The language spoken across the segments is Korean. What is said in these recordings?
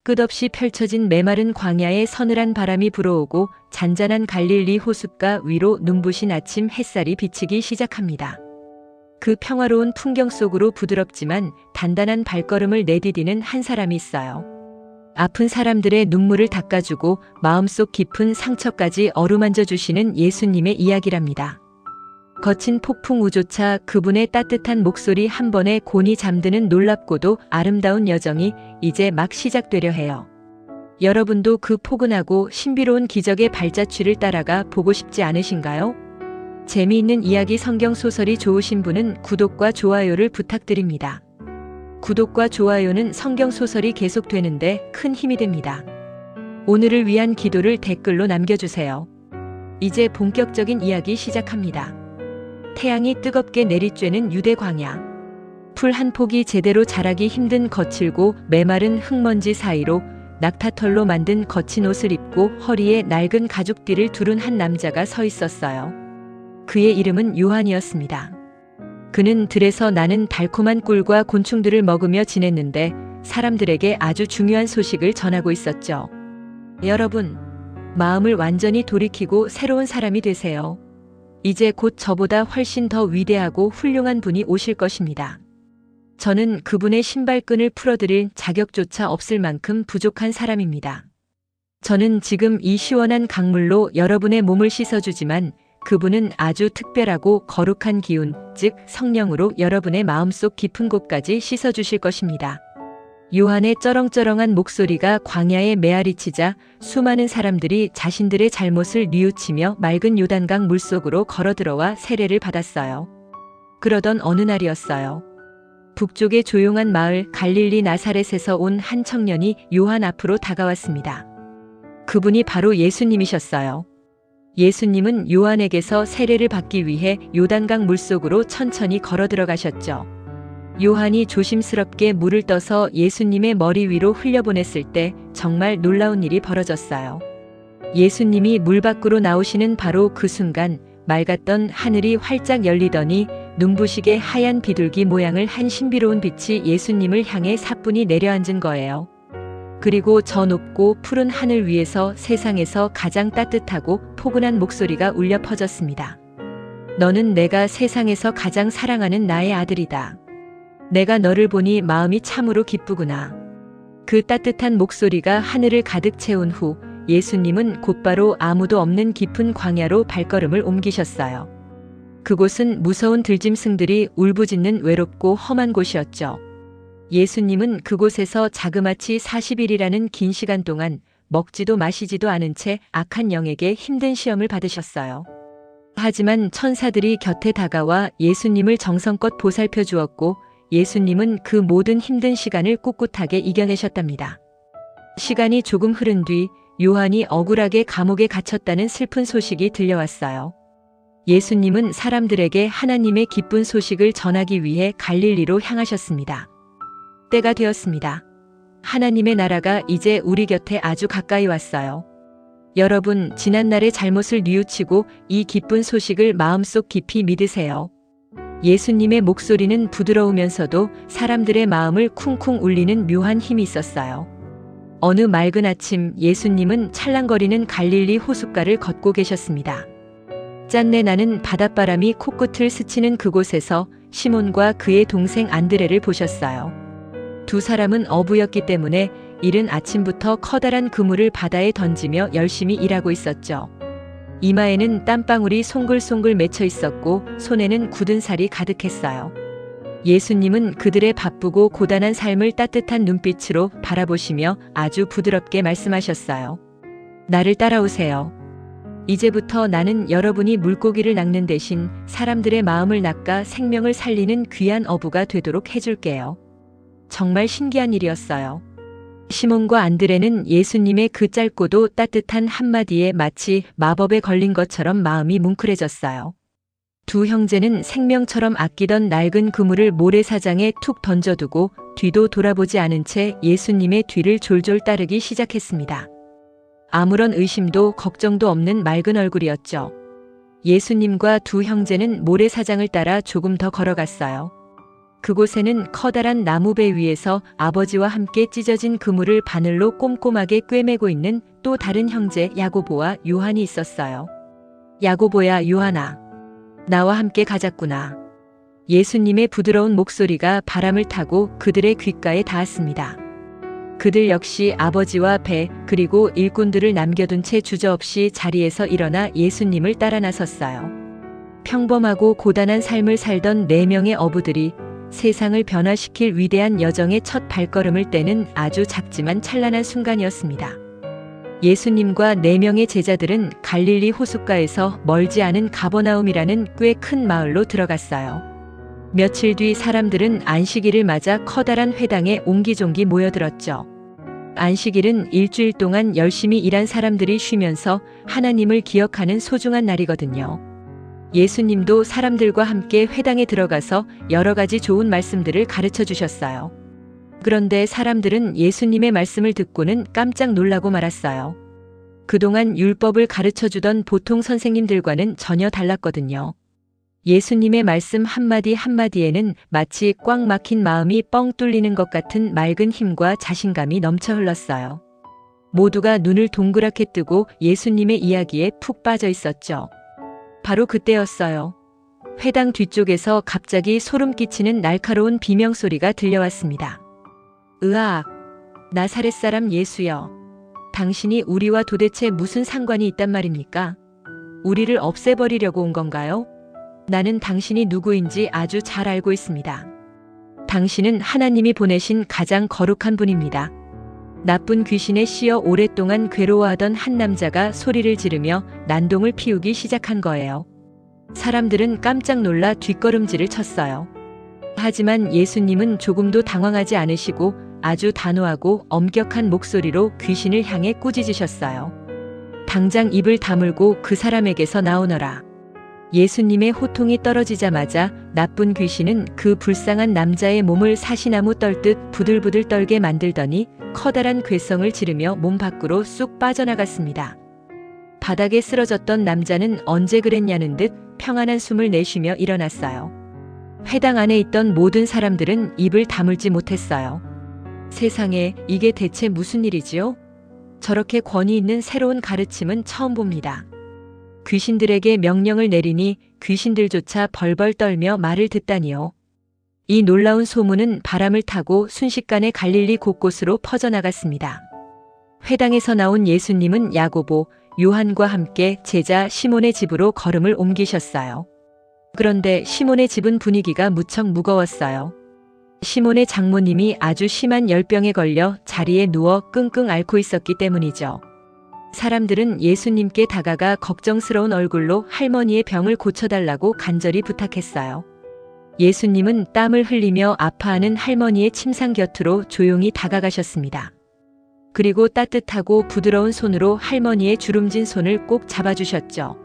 끝없이 펼쳐진 메마른 광야에 서늘한 바람이 불어오고 잔잔한 갈릴리 호숫가 위로 눈부신 아침 햇살이 비치기 시작합니다. 그 평화로운 풍경 속으로 부드럽지만 단단한 발걸음을 내디디는 한 사람이 있어요. 아픈 사람들의 눈물을 닦아주고 마음속 깊은 상처까지 어루만져 주시는 예수님의 이야기랍니다. 거친 폭풍우조차 그분의 따뜻한 목소리 한 번에 곤히 잠드는 놀랍고도 아름다운 여정이 이제 막 시작되려 해요. 여러분도 그 포근하고 신비로운 기적의 발자취를 따라가 보고 싶지 않으신가요? 재미있는 이야기 성경 소설이 좋으신 분은 구독과 좋아요를 부탁드립니다. 구독과 좋아요는 성경 소설이 계속되는데 큰 힘이 됩니다. 오늘을 위한 기도를 댓글로 남겨주세요. 이제 본격적인 이야기 시작합니다. 태양이 뜨겁게 내리쬐는 유대 광야. 풀 한 폭이 제대로 자라기 힘든 거칠고 메마른 흙먼지 사이로 낙타털로 만든 거친 옷을 입고 허리에 낡은 가죽띠를 두른 한 남자가 서 있었어요. 그의 이름은 요한이었습니다. 그는 들에서 나는 달콤한 꿀과 곤충들을 먹으며 지냈는데 사람들에게 아주 중요한 소식을 전하고 있었죠. 여러분, 마음을 완전히 돌이키고 새로운 사람이 되세요. 이제 곧 저보다 훨씬 더 위대하고 훌륭한 분이 오실 것입니다. 저는 그분의 신발끈을 풀어드릴 자격조차 없을 만큼 부족한 사람입니다. 저는 지금 이 시원한 강물로 여러분의 몸을 씻어주지만 그분은 아주 특별하고 거룩한 기운, 즉 성령으로 여러분의 마음속 깊은 곳까지 씻어주실 것입니다. 요한의 쩌렁쩌렁한 목소리가 광야에 메아리치자 수많은 사람들이 자신들의 잘못을 뉘우치며 맑은 요단강 물속으로 걸어들어와 세례를 받았어요. 그러던 어느 날이었어요. 북쪽의 조용한 마을 갈릴리 나사렛에서 온 한 청년이 요한 앞으로 다가왔습니다. 그분이 바로 예수님이셨어요. 예수님은 요한에게서 세례를 받기 위해 요단강 물속으로 천천히 걸어 들어가셨죠. 요한이 조심스럽게 물을 떠서 예수님의 머리 위로 흘려보냈을 때 정말 놀라운 일이 벌어졌어요. 예수님이 물 밖으로 나오시는 바로 그 순간 맑았던 하늘이 활짝 열리더니 눈부시게 하얀 비둘기 모양을 한 신비로운 빛이 예수님을 향해 사뿐히 내려앉은 거예요. 그리고 저 높고 푸른 하늘 위에서 세상에서 가장 따뜻하고 포근한 목소리가 울려 퍼졌습니다. 너는 내가 세상에서 가장 사랑하는 나의 아들이다. 내가 너를 보니 마음이 참으로 기쁘구나. 그 따뜻한 목소리가 하늘을 가득 채운 후 예수님은 곧바로 아무도 없는 깊은 광야로 발걸음을 옮기셨어요. 그곳은 무서운 들짐승들이 울부짖는 외롭고 험한 곳이었죠. 예수님은 그곳에서 자그마치 40일이라는 긴 시간 동안 먹지도 마시지도 않은 채 악한 영에게 힘든 시험을 받으셨어요. 하지만 천사들이 곁에 다가와 예수님을 정성껏 보살펴 주었고 예수님은 그 모든 힘든 시간을 꿋꿋하게 이겨내셨답니다. 시간이 조금 흐른 뒤 요한이 억울하게 감옥에 갇혔다는 슬픈 소식이 들려왔어요. 예수님은 사람들에게 하나님의 기쁜 소식을 전하기 위해 갈릴리로 향하셨습니다. 때가 되었습니다. 하나님의 나라가 이제 우리 곁에 아주 가까이 왔어요. 여러분, 지난날의 잘못을 뉘우치고 이 기쁜 소식을 마음속 깊이 믿으세요. 예수님의 목소리는 부드러우면서도 사람들의 마음을 쿵쿵 울리는 묘한 힘이 있었어요. 어느 맑은 아침 예수님은 찰랑거리는 갈릴리 호숫가를 걷고 계셨습니다. 짠내 나는 바닷바람이 코끝을 스치는 그곳에서 시몬과 그의 동생 안드레를 보셨어요. 두 사람은 어부였기 때문에 이른 아침부터 커다란 그물을 바다에 던지며 열심히 일하고 있었죠. 이마에는 땀방울이 송글송글 맺혀 있었고 손에는 굳은 살이 가득했어요. 예수님은 그들의 바쁘고 고단한 삶을 따뜻한 눈빛으로 바라보시며 아주 부드럽게 말씀하셨어요. 나를 따라오세요. 이제부터 나는 여러분이 물고기를 낚는 대신 사람들의 마음을 낚아 생명을 살리는 귀한 어부가 되도록 해줄게요. 정말 신기한 일이었어요. 시몬과 안드레는 예수님의 그 짧고도 따뜻한 한마디에 마치 마법에 걸린 것처럼 마음이 뭉클해졌어요. 두 형제는 생명처럼 아끼던 낡은 그물을 모래사장에 툭 던져두고 뒤도 돌아보지 않은 채 예수님의 뒤를 졸졸 따르기 시작했습니다. 아무런 의심도 걱정도 없는 맑은 얼굴이었죠. 예수님과 두 형제는 모래사장을 따라 조금 더 걸어갔어요. 그곳에는 커다란 나무배 위에서 아버지와 함께 찢어진 그물을 바늘로 꼼꼼하게 꿰매고 있는 또 다른 형제 야고보와 요한이 있었어요. 야고보야, 요한아, 나와 함께 가자꾸나. 예수님의 부드러운 목소리가 바람을 타고 그들의 귓가에 닿았습니다. 그들 역시 아버지와 배 그리고 일꾼들을 남겨둔 채 주저없이 자리에서 일어나 예수님을 따라 나섰어요. 평범하고 고단한 삶을 살던 4명의 어부들이 세상을 변화시킬 위대한 여정의 첫 발걸음을 떼는 아주 작지만 찬란한 순간이었습니다. 예수님과 4명의 제자들은 갈릴리 호숫가에서 멀지 않은 가버나움이라는 꽤 큰 마을로 들어갔어요. 며칠 뒤 사람들은 안식일을 맞아 커다란 회당에 옹기종기 모여들었죠. 안식일은 일주일 동안 열심히 일한 사람들이 쉬면서 하나님을 기억하는 소중한 날이거든요. 예수님도 사람들과 함께 회당에 들어가서 여러 가지 좋은 말씀들을 가르쳐 주셨어요. 그런데 사람들은 예수님의 말씀을 듣고는 깜짝 놀라고 말았어요. 그동안 율법을 가르쳐 주던 보통 선생님들과는 전혀 달랐거든요. 예수님의 말씀 한마디 한마디에는 마치 꽉 막힌 마음이 뻥 뚫리는 것 같은 맑은 힘과 자신감이 넘쳐 흘렀어요. 모두가 눈을 동그랗게 뜨고 예수님의 이야기에 푹 빠져 있었죠. 바로 그때였어요. 회당 뒤쪽에서 갑자기 소름 끼치는 날카로운 비명소리가 들려왔습니다. 으악! 나사렛 사람 예수여! 당신이 우리와 도대체 무슨 상관이 있단 말입니까? 우리를 없애버리려고 온 건가요? 나는 당신이 누구인지 아주 잘 알고 있습니다. 당신은 하나님이 보내신 가장 거룩한 분입니다. 나쁜 귀신에 씌어 오랫동안 괴로워하던 한 남자가 소리를 지르며 난동을 피우기 시작한 거예요. 사람들은 깜짝 놀라 뒷걸음질을 쳤어요. 하지만 예수님은 조금도 당황하지 않으시고 아주 단호하고 엄격한 목소리로 귀신을 향해 꾸짖으셨어요. 당장 입을 다물고 그 사람에게서 나오너라. 예수님의 호통이 떨어지자마자 나쁜 귀신은 그 불쌍한 남자의 몸을 사시나무 떨듯 부들부들 떨게 만들더니 커다란 괴성을 지르며 몸 밖으로 쑥 빠져나갔습니다. 바닥에 쓰러졌던 남자는 언제 그랬냐는 듯 평안한 숨을 내쉬며 일어났어요. 회당 안에 있던 모든 사람들은 입을 다물지 못했어요. 세상에, 이게 대체 무슨 일이지요? 저렇게 권위 있는 새로운 가르침은 처음 봅니다. 귀신들에게 명령을 내리니 귀신들조차 벌벌 떨며 말을 듣다니요. 이 놀라운 소문은 바람을 타고 순식간에 갈릴리 곳곳으로 퍼져나갔습니다. 회당에서 나온 예수님은 야고보, 요한과 함께 제자 시몬의 집으로 걸음을 옮기셨어요. 그런데 시몬의 집은 분위기가 무척 무거웠어요. 시몬의 장모님이 아주 심한 열병에 걸려 자리에 누워 끙끙 앓고 있었기 때문이죠. 사람들은 예수님께 다가가 걱정스러운 얼굴로 할머니의 병을 고쳐달라고 간절히 부탁했어요. 예수님은 땀을 흘리며 아파하는 할머니의 침상 곁으로 조용히 다가가셨습니다. 그리고 따뜻하고 부드러운 손으로 할머니의 주름진 손을 꼭 잡아주셨죠.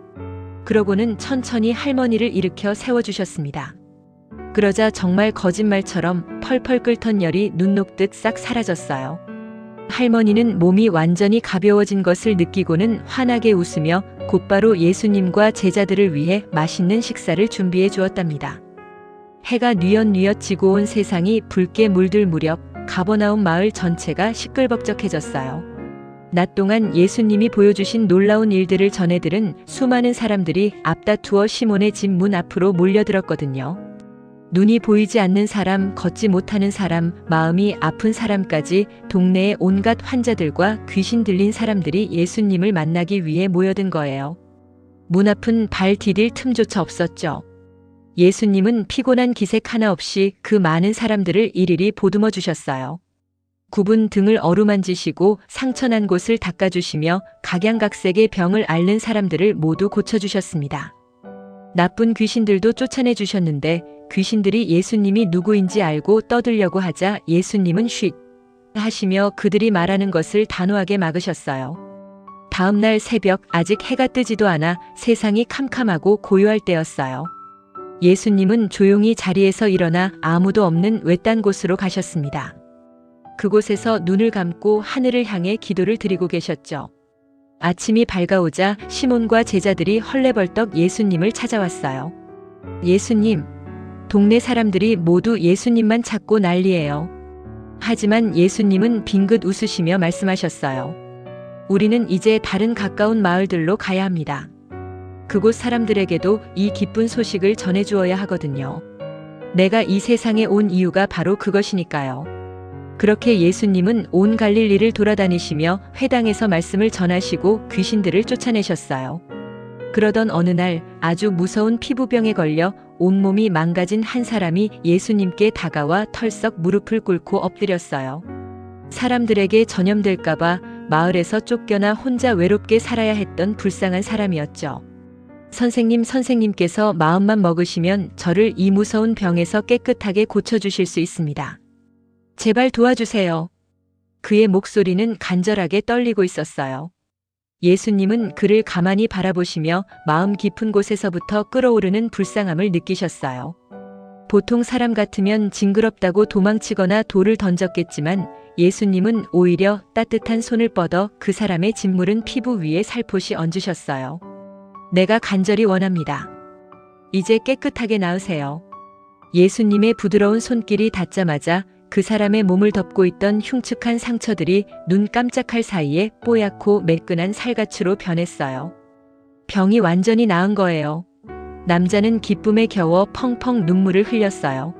그러고는 천천히 할머니를 일으켜 세워주셨습니다. 그러자 정말 거짓말처럼 펄펄 끓던 열이 눈 녹듯 싹 사라졌어요. 할머니는 몸이 완전히 가벼워진 것을 느끼고는 환하게 웃으며 곧바로 예수님과 제자들을 위해 맛있는 식사를 준비해 주었답니다. 해가 뉘엿뉘엿 지고 온 세상이 붉게 물들 무렵 가버나움 마을 전체가 시끌벅적해졌어요. 낮 동안 예수님이 보여주신 놀라운 일들을 전해들은 수많은 사람들이 앞다투어 시몬의 집 문 앞으로 몰려들었거든요. 눈이 보이지 않는 사람, 걷지 못하는 사람, 마음이 아픈 사람까지 동네의 온갖 환자들과 귀신 들린 사람들이 예수님을 만나기 위해 모여든 거예요. 문 앞은 발 디딜 틈조차 없었죠. 예수님은 피곤한 기색 하나 없이 그 많은 사람들을 일일이 보듬어 주셨어요. 굽은 등을 어루만지시고 상처난 곳을 닦아주시며 각양각색의 병을 앓는 사람들을 모두 고쳐주셨습니다. 나쁜 귀신들도 쫓아내 주셨는데 귀신들이 예수님이 누구인지 알고 떠들려고 하자 예수님은 쉿 하시며 그들이 말하는 것을 단호하게 막으셨어요. 다음 날 새벽 아직 해가 뜨지도 않아 세상이 캄캄하고 고요할 때였어요. 예수님은 조용히 자리에서 일어나 아무도 없는 외딴 곳으로 가셨습니다. 그곳에서 눈을 감고 하늘을 향해 기도를 드리고 계셨죠. 아침이 밝아오자 시몬과 제자들이 헐레벌떡 예수님을 찾아왔어요. 예수님, 동네 사람들이 모두 예수님만 찾고 난리예요. 하지만 예수님은 빙긋 웃으시며 말씀하셨어요. 우리는 이제 다른 가까운 마을들로 가야 합니다. 그곳 사람들에게도 이 기쁜 소식을 전해주어야 하거든요. 내가 이 세상에 온 이유가 바로 그것이니까요. 그렇게 예수님은 온 갈릴리를 돌아다니시며 회당에서 말씀을 전하시고 귀신들을 쫓아내셨어요. 그러던 어느 날 아주 무서운 피부병에 걸려 온몸이 망가진 한 사람이 예수님께 다가와 털썩 무릎을 꿇고 엎드렸어요. 사람들에게 전염될까봐 마을에서 쫓겨나 혼자 외롭게 살아야 했던 불쌍한 사람이었죠. 선생님께서 마음만 먹으시면 저를 이 무서운 병에서 깨끗하게 고쳐주실 수 있습니다. 제발 도와주세요. 그의 목소리는 간절하게 떨리고 있었어요. 예수님은 그를 가만히 바라보시며 마음 깊은 곳에서부터 끓어오르는 불쌍함을 느끼셨어요. 보통 사람 같으면 징그럽다고 도망치거나 돌을 던졌겠지만 예수님은 오히려 따뜻한 손을 뻗어 그 사람의 짓무른 피부 위에 살포시 얹으셨어요. 내가 간절히 원합니다. 이제 깨끗하게 나으세요. 예수님의 부드러운 손길이 닿자마자 그 사람의 몸을 덮고 있던 흉측한 상처들이 눈 깜짝할 사이에 뽀얗고 매끈한 살갗으로 변했어요. 병이 완전히 나은 거예요. 남자는 기쁨에 겨워 펑펑 눈물을 흘렸어요.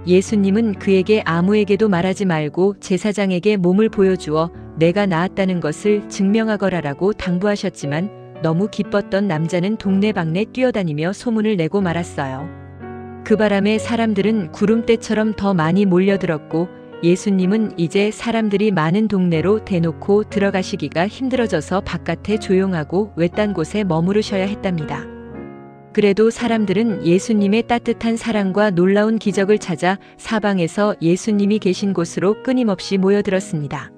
예수님은 그에게 아무에게도 말하지 말고 제사장에게 몸을 보여주어 내가 나았다는 것을 증명하거라라고 당부하셨지만 너무 기뻤던 남자는 동네방네 뛰어다니며 소문을 내고 말았어요. 그 바람에 사람들은 구름대처럼 더 많이 몰려들었고 예수님은 이제 사람들이 많은 동네로 대놓고 들어가시기가 힘들어져서 바깥에 조용하고 외딴 곳에 머무르셔야 했답니다. 그래도 사람들은 예수님의 따뜻한 사랑과 놀라운 기적을 찾아 사방에서 예수님이 계신 곳으로 끊임없이 모여들었습니다.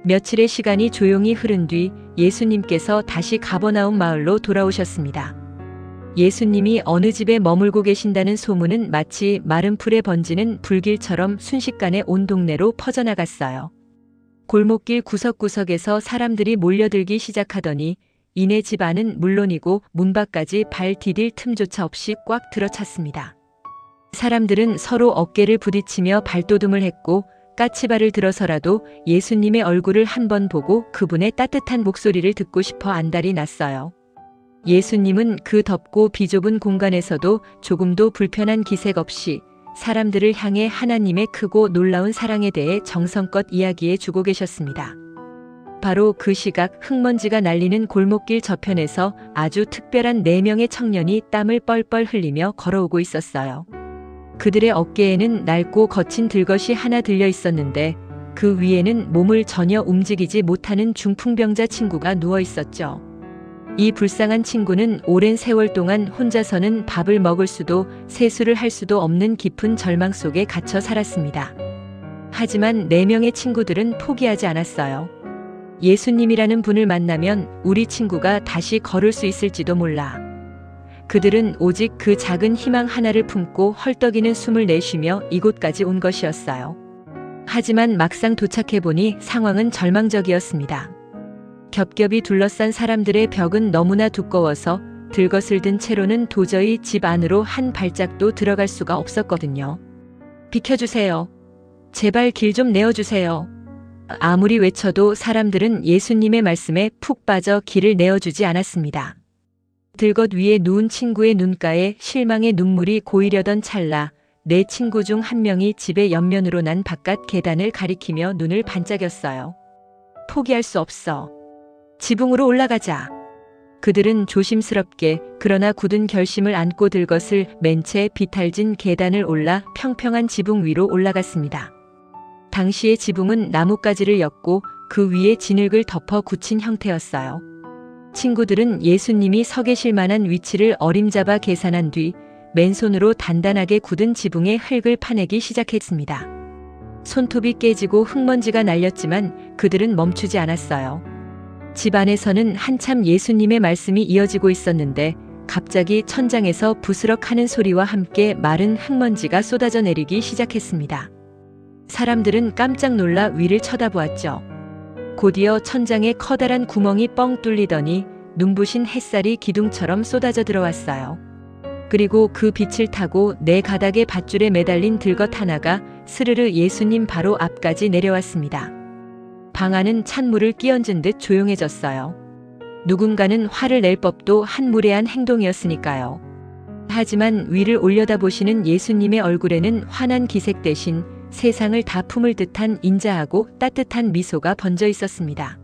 며칠의 시간이 조용히 흐른 뒤 예수님께서 다시 가버나움 마을로 돌아오셨습니다. 예수님이 어느 집에 머물고 계신다는 소문은 마치 마른 풀에 번지는 불길처럼 순식간에 온 동네로 퍼져나갔어요. 골목길 구석구석에서 사람들이 몰려들기 시작하더니 이내 집 안은 물론이고 문 밖까지 발 디딜 틈조차 없이 꽉 들어찼습니다. 사람들은 서로 어깨를 부딪히며 발돋움을 했고 까치발을 들어서라도 예수님의 얼굴을 한번 보고 그분의 따뜻한 목소리를 듣고 싶어 안달이 났어요. 예수님은 그 덥고 비좁은 공간에서도 조금도 불편한 기색 없이 사람들을 향해 하나님의 크고 놀라운 사랑에 대해 정성껏 이야기해 주고 계셨습니다. 바로 그 시각 흙먼지가 날리는 골목길 저편에서 아주 특별한 4명의 청년이 땀을 뻘뻘 흘리며 걸어오고 있었어요. 그들의 어깨에는 낡고 거친 들것이 하나 들려 있었는데 그 위에는 몸을 전혀 움직이지 못하는 중풍병자 친구가 누워 있었죠. 이 불쌍한 친구는 오랜 세월 동안 혼자서는 밥을 먹을 수도 세수를 할 수도 없는 깊은 절망 속에 갇혀 살았습니다. 하지만 4명의 친구들은 포기하지 않았어요. 예수님이라는 분을 만나면 우리 친구가 다시 걸을 수 있을지도 몰라. 그들은 오직 그 작은 희망 하나를 품고 헐떡이는 숨을 내쉬며 이곳까지 온 것이었어요. 하지만 막상 도착해보니 상황은 절망적이었습니다. 겹겹이 둘러싼 사람들의 벽은 너무나 두꺼워서 들것을 든 채로는 도저히 집 안으로 한 발짝도 들어갈 수가 없었거든요. 비켜주세요. 제발 길 좀 내어주세요. 아무리 외쳐도 사람들은 예수님의 말씀에 푹 빠져 길을 내어주지 않았습니다. 들것 위에 누운 친구의 눈가에 실망의 눈물이 고이려던 찰나 4 친구 중 한 명이 집의 옆면으로 난 바깥 계단을 가리키며 눈을 반짝였어요. 포기할 수 없어. 지붕으로 올라가자. 그들은 조심스럽게 그러나 굳은 결심을 안고 들것을 맨 채 비탈진 계단을 올라 평평한 지붕 위로 올라갔습니다. 당시의 지붕은 나뭇가지를 엮고 그 위에 진흙을 덮어 굳힌 형태였어요. 친구들은 예수님이 서 계실 만한 위치를 어림잡아 계산한 뒤 맨손으로 단단하게 굳은 지붕에 흙을 파내기 시작했습니다. 손톱이 깨지고 흙먼지가 날렸지만 그들은 멈추지 않았어요. 집 안에서는 한참 예수님의 말씀이 이어지고 있었는데 갑자기 천장에서 부스럭하는 소리와 함께 마른 흙먼지가 쏟아져 내리기 시작했습니다. 사람들은 깜짝 놀라 위를 쳐다보았죠. 곧이어 천장에 커다란 구멍이 뻥 뚫리더니 눈부신 햇살이 기둥처럼 쏟아져 들어왔어요. 그리고 그 빛을 타고 네 가닥의 밧줄에 매달린 들것 하나가 스르르 예수님 바로 앞까지 내려왔습니다. 방 안은 찬물을 끼얹은 듯 조용해졌어요. 누군가는 화를 낼 법도 한 무례한 행동이었으니까요. 하지만 위를 올려다보시는 예수님의 얼굴에는 환한 기색 대신 세상을 다 품을 듯한 인자하고 따뜻한 미소가 번져 있었습니다.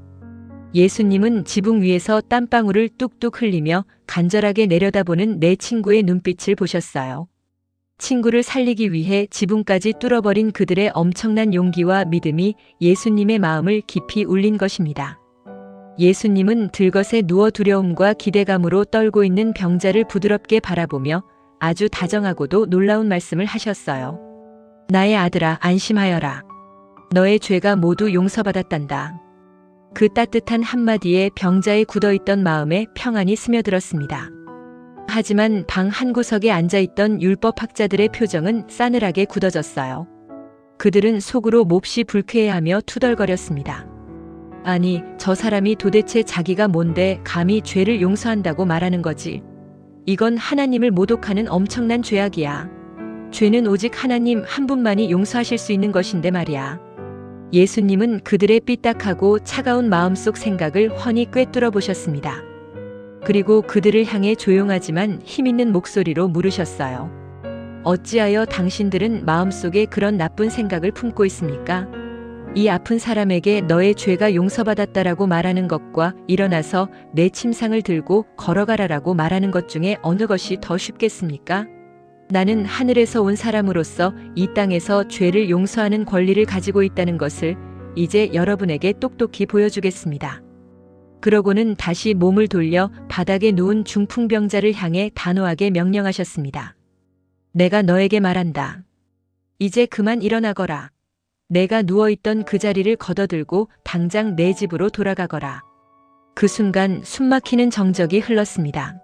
예수님은 지붕 위에서 땀방울을 뚝뚝 흘리며 간절하게 내려다보는 내 친구의 눈빛을 보셨어요. 친구를 살리기 위해 지붕까지 뚫어버린 그들의 엄청난 용기와 믿음이 예수님의 마음을 깊이 울린 것입니다. 예수님은 들것에 누워 두려움과 기대감으로 떨고 있는 병자를 부드럽게 바라보며 아주 다정하고도 놀라운 말씀을 하셨어요. 나의 아들아, 안심하여라. 너의 죄가 모두 용서받았단다. 그 따뜻한 한마디에 병자의 굳어있던 마음에 평안이 스며들었습니다. 하지만 방 한구석에 앉아있던 율법학자들의 표정은 싸늘하게 굳어졌어요. 그들은 속으로 몹시 불쾌해하며 투덜거렸습니다. 아니, 저 사람이 도대체 자기가 뭔데 감히 죄를 용서한다고 말하는 거지. 이건 하나님을 모독하는 엄청난 죄악이야. 죄는 오직 하나님 한 분만이 용서하실 수 있는 것인데 말이야. 예수님은 그들의 삐딱하고 차가운 마음속 생각을 훤히 꿰뚫어 보셨습니다. 그리고 그들을 향해 조용하지만 힘있는 목소리로 물으셨어요. 어찌하여 당신들은 마음속에 그런 나쁜 생각을 품고 있습니까? 이 아픈 사람에게 너의 죄가 용서받았다라고 말하는 것과 일어나서 내 침상을 들고 걸어가라라고 말하는 것 중에 어느 것이 더 쉽겠습니까? 나는 하늘에서 온 사람으로서 이 땅에서 죄를 용서하는 권리를 가지고 있다는 것을 이제 여러분에게 똑똑히 보여주겠습니다. 그러고는 다시 몸을 돌려 바닥에 누운 중풍병자를 향해 단호하게 명령하셨습니다. 내가 너에게 말한다. 이제 그만 일어나거라. 내가 누워있던 그 자리를 걷어들고 당장 내 집으로 돌아가거라. 그 순간 숨막히는 정적이 흘렀습니다.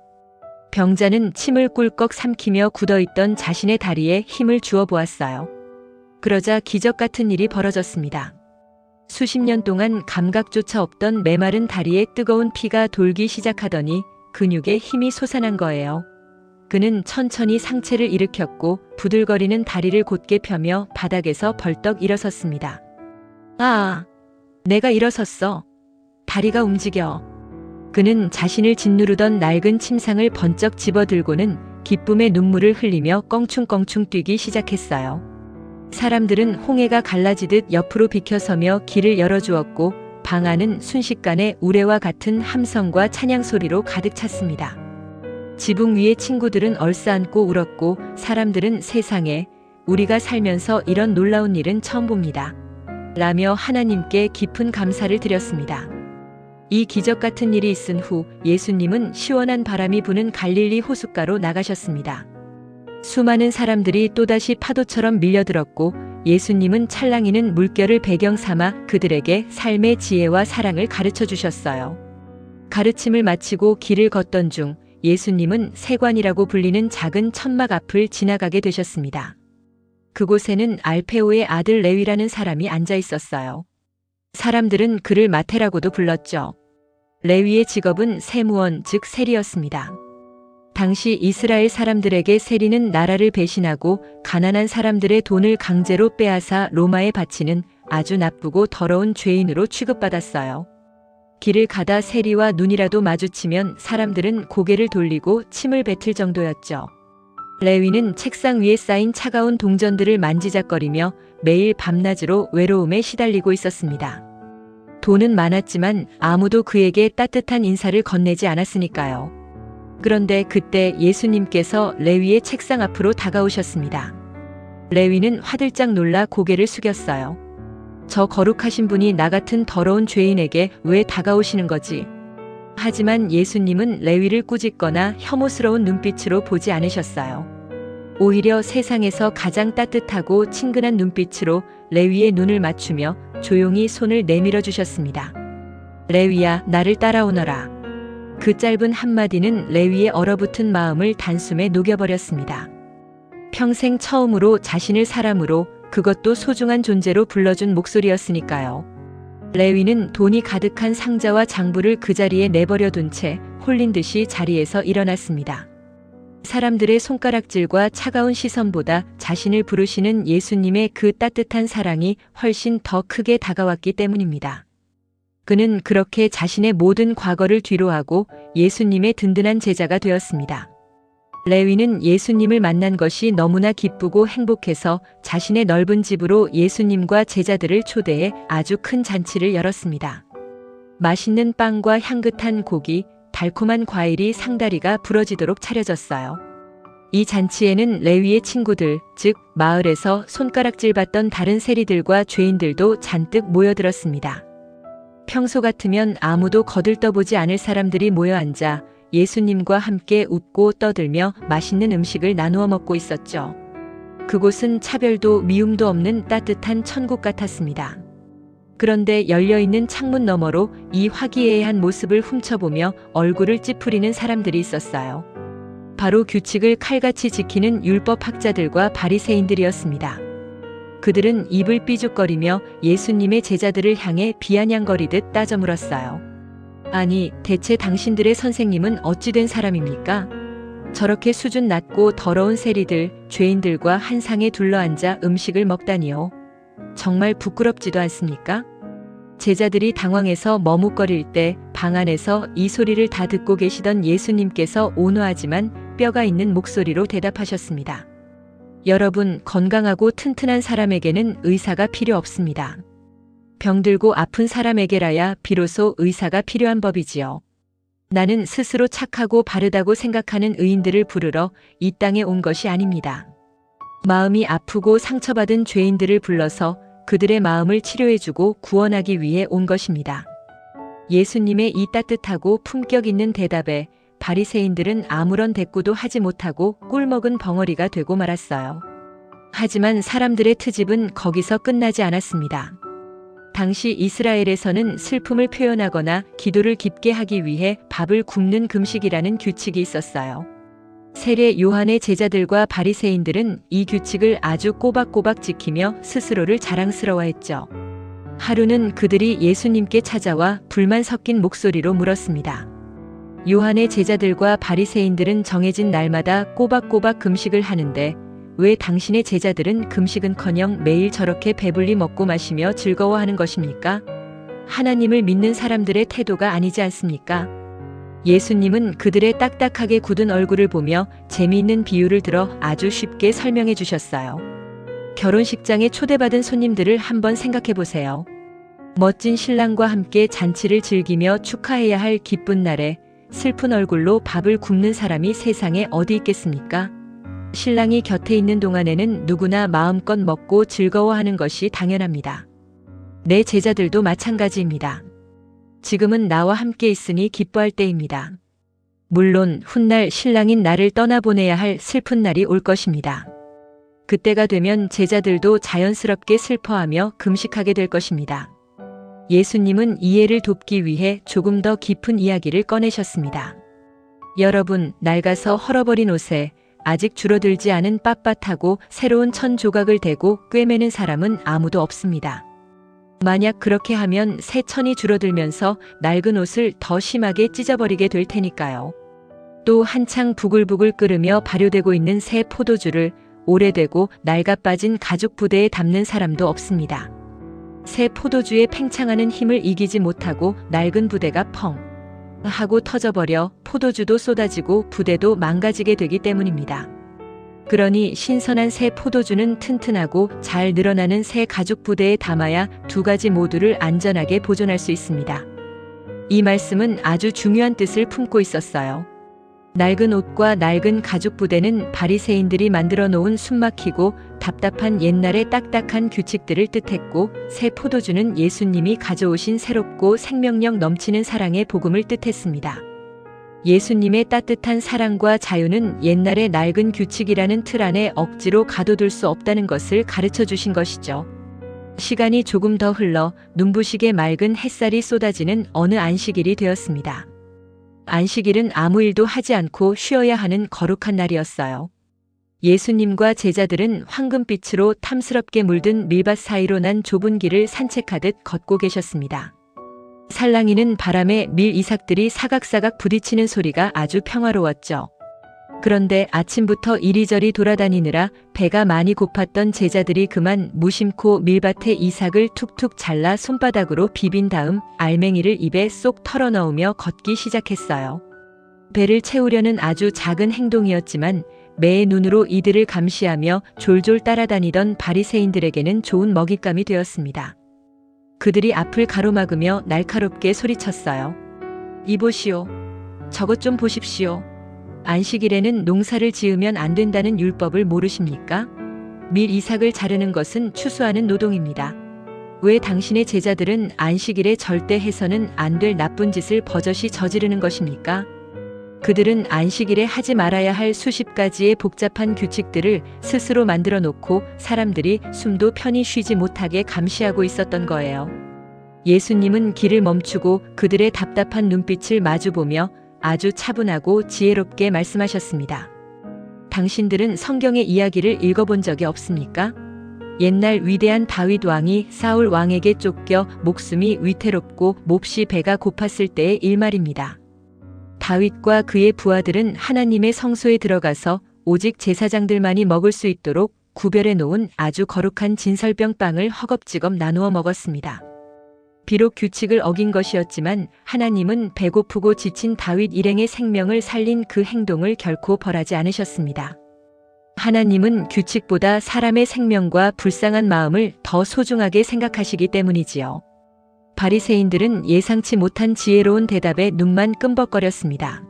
병자는 침을 꿀꺽 삼키며 굳어있던 자신의 다리에 힘을 주어 보았어요. 그러자 기적 같은 일이 벌어졌습니다. 수십 년 동안 감각조차 없던 메마른 다리에 뜨거운 피가 돌기 시작하더니 근육에 힘이 솟아난 거예요. 그는 천천히 상체를 일으켰고 부들거리는 다리를 곧게 펴며 바닥에서 벌떡 일어섰습니다. 아, 내가 일어섰어. 다리가 움직여. 그는 자신을 짓누르던 낡은 침상을 번쩍 집어들고는 기쁨의 눈물을 흘리며 껑충껑충 뛰기 시작했어요. 사람들은 홍해가 갈라지듯 옆으로 비켜서며 길을 열어주었고 방 안은 순식간에 우레와 같은 함성과 찬양 소리로 가득 찼습니다. 지붕 위의 친구들은 얼싸안고 울었고 사람들은 세상에 우리가 살면서 이런 놀라운 일은 처음 봅니다. 라며 하나님께 깊은 감사를 드렸습니다. 이 기적 같은 일이 있은 후 예수님은 시원한 바람이 부는 갈릴리 호숫가로 나가셨습니다. 수많은 사람들이 또다시 파도처럼 밀려들었고 예수님은 찰랑이는 물결을 배경 삼아 그들에게 삶의 지혜와 사랑을 가르쳐 주셨어요. 가르침을 마치고 길을 걷던 중 예수님은 세관이라고 불리는 작은 천막 앞을 지나가게 되셨습니다. 그곳에는 알페오의 아들 레위라는 사람이 앉아 있었어요. 사람들은 그를 마태라고도 불렀죠. 레위의 직업은 세무원, 즉 세리였습니다. 당시 이스라엘 사람들에게 세리는 나라를 배신하고 가난한 사람들의 돈을 강제로 빼앗아 로마에 바치는 아주 나쁘고 더러운 죄인으로 취급받았어요. 길을 가다 세리와 눈이라도 마주치면 사람들은 고개를 돌리고 침을 뱉을 정도였죠. 레위는 책상 위에 쌓인 차가운 동전들을 만지작거리며 매일 밤낮으로 외로움에 시달리고 있었습니다. 돈은 많았지만 아무도 그에게 따뜻한 인사를 건네지 않았으니까요. 그런데 그때 예수님께서 레위의 책상 앞으로 다가오셨습니다. 레위는 화들짝 놀라 고개를 숙였어요. 저 거룩하신 분이 나 같은 더러운 죄인에게 왜 다가오시는 거지? 하지만 예수님은 레위를 꾸짖거나 혐오스러운 눈빛으로 보지 않으셨어요. 오히려 세상에서 가장 따뜻하고 친근한 눈빛으로 레위의 눈을 맞추며 조용히 손을 내밀어 주셨습니다. 레위야, 나를 따라오너라. 그 짧은 한마디는 레위의 얼어붙은 마음을 단숨에 녹여버렸습니다. 평생 처음으로 자신을 사람으로, 그것도 소중한 존재로 불러준 목소리였으니까요. 레위는 돈이 가득한 상자와 장부를 그 자리에 내버려 둔 채 홀린 듯이 자리에서 일어났습니다. 사람들의 손가락질과 차가운 시선보다 자신을 부르시는 예수님의 그 따뜻한 사랑이 훨씬 더 크게 다가왔기 때문입니다. 그는 그렇게 자신의 모든 과거를 뒤로하고 예수님의 든든한 제자가 되었습니다. 레위는 예수님을 만난 것이 너무나 기쁘고 행복해서 자신의 넓은 집으로 예수님과 제자들을 초대해 아주 큰 잔치를 열었습니다. 맛있는 빵과 향긋한 고기, 달콤한 과일이 상다리가 부러지도록 차려졌어요. 이 잔치에는 레위의 친구들, 즉 마을에서 손가락질 받던 다른 세리들과 죄인들도 잔뜩 모여들었습니다. 평소 같으면 아무도 거들떠보지 않을 사람들이 모여 앉아 예수님과 함께 웃고 떠들며 맛있는 음식을 나누어 먹고 있었죠. 그곳은 차별도 미움도 없는 따뜻한 천국 같았습니다. 그런데 열려있는 창문 너머로 이 화기애애한 모습을 훔쳐보며 얼굴을 찌푸리는 사람들이 있었어요. 바로 규칙을 칼같이 지키는 율법학자들과 바리새인들이었습니다. 그들은 입을 삐죽거리며 예수님의 제자들을 향해 비아냥거리듯 따져 물었어요. 아니, 대체 당신들의 선생님은 어찌 된 사람입니까? 저렇게 수준 낮고 더러운 세리들, 죄인들과 한 상에 둘러앉아 음식을 먹다니요. 정말 부끄럽지도 않습니까? 제자들이 당황해서 머뭇거릴 때 방 안에서 이 소리를 다 듣고 계시던 예수님께서 온화하지만 뼈가 있는 목소리로 대답하셨습니다. 여러분, 건강하고 튼튼한 사람에게는 의사가 필요 없습니다. 병들고 아픈 사람에게라야 비로소 의사가 필요한 법이지요. 나는 스스로 착하고 바르다고 생각하는 의인들을 부르러 이 땅에 온 것이 아닙니다. 마음이 아프고 상처받은 죄인들을 불러서 그들의 마음을 치료해주고 구원하기 위해 온 것입니다. 예수님의 이 따뜻하고 품격 있는 대답에 바리새인들은 아무런 대꾸도 하지 못하고 꿀먹은 벙어리가 되고 말았어요. 하지만 사람들의 트집은 거기서 끝나지 않았습니다. 당시 이스라엘에서는 슬픔을 표현하거나 기도를 깊게 하기 위해 밥을 굶는 금식이라는 규칙이 있었어요. 세례 요한의 제자들과 바리새인들은 이 규칙을 아주 꼬박꼬박 지키며 스스로를 자랑스러워했죠. 하루는 그들이 예수님께 찾아와 불만 섞인 목소리로 물었습니다. 요한의 제자들과 바리새인들은 정해진 날마다 꼬박꼬박 금식을 하는데 왜 당신의 제자들은 금식은커녕 매일 저렇게 배불리 먹고 마시며 즐거워하는 것입니까? 하나님을 믿는 사람들의 태도가 아니지 않습니까? 예수님은 그들의 딱딱하게 굳은 얼굴을 보며 재미있는 비유를 들어 아주 쉽게 설명해 주셨어요. 결혼식장에 초대받은 손님들을 한번 생각해 보세요. 멋진 신랑과 함께 잔치를 즐기며 축하해야 할 기쁜 날에 슬픈 얼굴로 밥을 굶는 사람이 세상에 어디 있겠습니까? 신랑이 곁에 있는 동안에는 누구나 마음껏 먹고 즐거워하는 것이 당연합니다. 내 제자들도 마찬가지입니다. 지금은 나와 함께 있으니 기뻐할 때입니다. 물론 훗날 신랑인 나를 떠나보내야 할 슬픈 날이 올 것입니다. 그때가 되면 제자들도 자연스럽게 슬퍼하며 금식하게 될 것입니다. 예수님은 이해를 돕기 위해 조금 더 깊은 이야기를 꺼내셨습니다. 여러분, 낡아서 헐어버린 옷에 아직 줄어들지 않은 빳빳하고 새로운 천 조각을 대고 꿰매는 사람은 아무도 없습니다. 만약 그렇게 하면 새 천이 줄어들면서 낡은 옷을 더 심하게 찢어버리게 될 테니까요. 또 한창 부글부글 끓으며 발효되고 있는 새 포도주를 오래되고 낡아빠진 가죽 부대에 담는 사람도 없습니다. 새 포도주의 팽창하는 힘을 이기지 못하고 낡은 부대가 펑 하고 터져버려 포도주도 쏟아지고 부대도 망가지게 되기 때문입니다. 그러니 신선한 새 포도주는 튼튼하고 잘 늘어나는 새 가죽 부대에 담아야 두 가지 모두를 안전하게 보존할 수 있습니다. 이 말씀은 아주 중요한 뜻을 품고 있었어요. 낡은 옷과 낡은 가죽 부대는 바리새인들이 만들어 놓은 숨막히고 답답한 옛날의 딱딱한 규칙들을 뜻했고, 새 포도주는 예수님이 가져오신 새롭고 생명력 넘치는 사랑의 복음을 뜻했습니다. 예수님의 따뜻한 사랑과 자유는 옛날의 낡은 규칙이라는 틀 안에 억지로 가둬둘 수 없다는 것을 가르쳐 주신 것이죠. 시간이 조금 더 흘러 눈부시게 맑은 햇살이 쏟아지는 어느 안식일이 되었습니다. 안식일은 아무 일도 하지 않고 쉬어야 하는 거룩한 날이었어요. 예수님과 제자들은 황금빛으로 탐스럽게 물든 밀밭 사이로 난 좁은 길을 산책하듯 걷고 계셨습니다. 살랑이는 바람에 밀 이삭들이 사각사각 부딪히는 소리가 아주 평화로웠죠. 그런데 아침부터 이리저리 돌아다니느라 배가 많이 고팠던 제자들이 그만 무심코 밀밭에 이삭을 툭툭 잘라 손바닥으로 비빈 다음 알맹이를 입에 쏙 털어넣으며 걷기 시작했어요. 배를 채우려는 아주 작은 행동이었지만 매의 눈으로 이들을 감시하며 졸졸 따라다니던 바리새인들에게는 좋은 먹잇감이 되었습니다. 그들이 앞을 가로막으며 날카롭게 소리쳤어요. 이보시오. 저것 좀 보십시오. 안식일에는 농사를 지으면 안 된다는 율법을 모르십니까? 밀 이삭을 자르는 것은 추수하는 노동입니다. 왜 당신의 제자들은 안식일에 절대 해서는 안 될 나쁜 짓을 버젓이 저지르는 것입니까? 그들은 안식일에 하지 말아야 할 수십 가지의 복잡한 규칙들을 스스로 만들어 놓고 사람들이 숨도 편히 쉬지 못하게 감시하고 있었던 거예요. 예수님은 길을 멈추고 그들의 답답한 눈빛을 마주보며 아주 차분하고 지혜롭게 말씀하셨습니다. 당신들은 성경의 이야기를 읽어본 적이 없습니까? 옛날 위대한 다윗 왕이 사울 왕에게 쫓겨 목숨이 위태롭고 몹시 배가 고팠을 때의 일말입니다. 다윗과 그의 부하들은 하나님의 성소에 들어가서 오직 제사장들만이 먹을 수 있도록 구별해 놓은 아주 거룩한 진설병 빵을 허겁지겁 나누어 먹었습니다. 비록 규칙을 어긴 것이었지만 하나님은 배고프고 지친 다윗 일행의 생명을 살린 그 행동을 결코 벌하지 않으셨습니다. 하나님은 규칙보다 사람의 생명과 불쌍한 마음을 더 소중하게 생각하시기 때문이지요. 바리새인들은 예상치 못한 지혜로운 대답에 눈만 끔벅거렸습니다.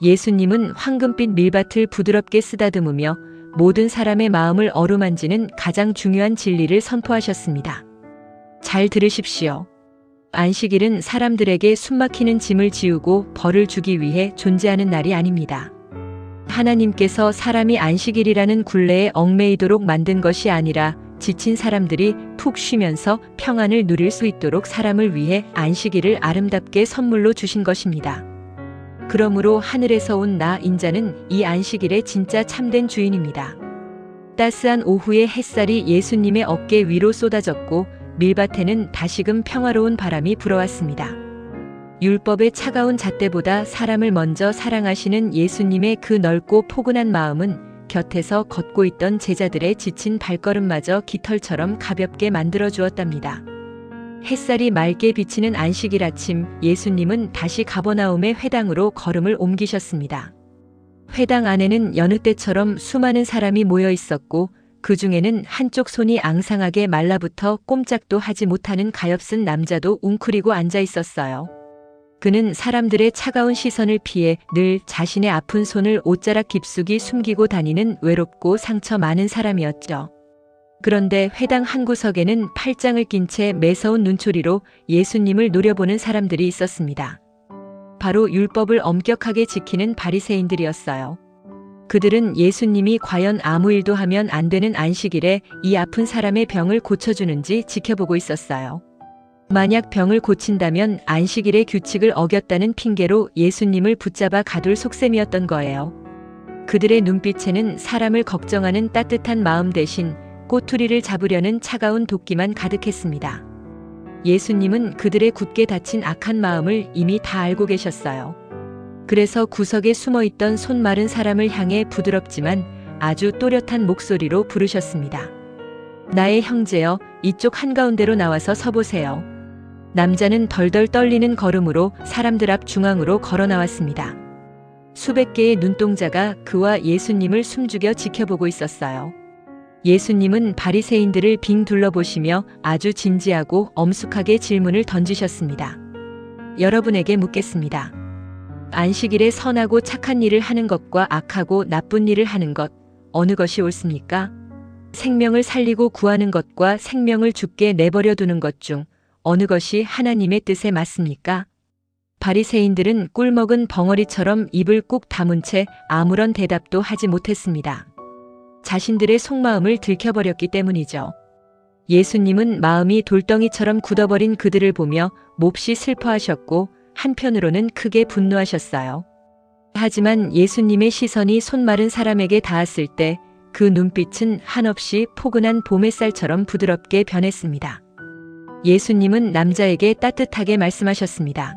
예수님은 황금빛 밀밭을 부드럽게 쓰다듬으며 모든 사람의 마음을 어루만지는 가장 중요한 진리를 선포하셨습니다. 잘 들으십시오. 안식일은 사람들에게 숨막히는 짐을 지우고 벌을 주기 위해 존재하는 날이 아닙니다. 하나님께서 사람이 안식일이라는 굴레에 얽매이도록 만든 것이 아니라 지친 사람들이 푹 쉬면서 평안을 누릴 수 있도록 사람을 위해 안식일을 아름답게 선물로 주신 것입니다. 그러므로 하늘에서 온 나 인자는 이 안식일의 진짜 참된 주인입니다. 따스한 오후의 햇살이 예수님의 어깨 위로 쏟아졌고 밀밭에는 다시금 평화로운 바람이 불어왔습니다. 율법의 차가운 잣대보다 사람을 먼저 사랑하시는 예수님의 그 넓고 포근한 마음은 곁에서 걷고 있던 제자들의 지친 발걸음마저 깃털처럼 가볍게 만들어 주었답니다. 햇살이 맑게 비치는 안식일 아침, 예수님은 다시 가버나움의 회당으로 걸음을 옮기셨습니다. 회당 안에는 여느 때처럼 수많은 사람이 모여 있었고 그 중에는 한쪽 손이 앙상하게 말라붙어 꼼짝도 하지 못하는 가엾은 남자도 웅크리고 앉아 있었어요. 그는 사람들의 차가운 시선을 피해 늘 자신의 아픈 손을 옷자락 깊숙이 숨기고 다니는 외롭고 상처 많은 사람이었죠. 그런데 회당 한 구석에는 팔짱을 낀 채 매서운 눈초리로 예수님을 노려보는 사람들이 있었습니다. 바로 율법을 엄격하게 지키는 바리새인들이었어요. 그들은 예수님이 과연 아무 일도 하면 안 되는 안식일에 이 아픈 사람의 병을 고쳐주는지 지켜보고 있었어요. 만약 병을 고친다면 안식일의 규칙을 어겼다는 핑계로 예수님을 붙잡아 가둘 속셈이었던 거예요. 그들의 눈빛에는 사람을 걱정하는 따뜻한 마음 대신 꼬투리를 잡으려는 차가운 도끼만 가득했습니다. 예수님은 그들의 굳게 닫힌 악한 마음을 이미 다 알고 계셨어요. 그래서 구석에 숨어있던 손 마른 사람을 향해 부드럽지만 아주 또렷한 목소리로 부르셨습니다. 나의 형제여, 이쪽 한가운데로 나와서 서보세요. 남자는 덜덜 떨리는 걸음으로 사람들 앞 중앙으로 걸어 나왔습니다. 수백 개의 눈동자가 그와 예수님을 숨죽여 지켜보고 있었어요. 예수님은 바리새인들을 빙 둘러보시며 아주 진지하고 엄숙하게 질문을 던지셨습니다. 여러분에게 묻겠습니다. 안식일에 선하고 착한 일을 하는 것과 악하고 나쁜 일을 하는 것, 어느 것이 옳습니까? 생명을 살리고 구하는 것과 생명을 죽게 내버려 두는 것 중 어느 것이 하나님의 뜻에 맞습니까? 바리새인들은 꿀먹은 벙어리처럼 입을 꾹 다문 채 아무런 대답도 하지 못했습니다. 자신들의 속마음을 들켜버렸기 때문이죠. 예수님은 마음이 돌덩이처럼 굳어버린 그들을 보며 몹시 슬퍼하셨고 한편으로는 크게 분노하셨어요. 하지만 예수님의 시선이 손 마른 사람에게 닿았을 때 그 눈빛은 한없이 포근한 봄햇살처럼 부드럽게 변했습니다. 예수님은 남자에게 따뜻하게 말씀하셨습니다.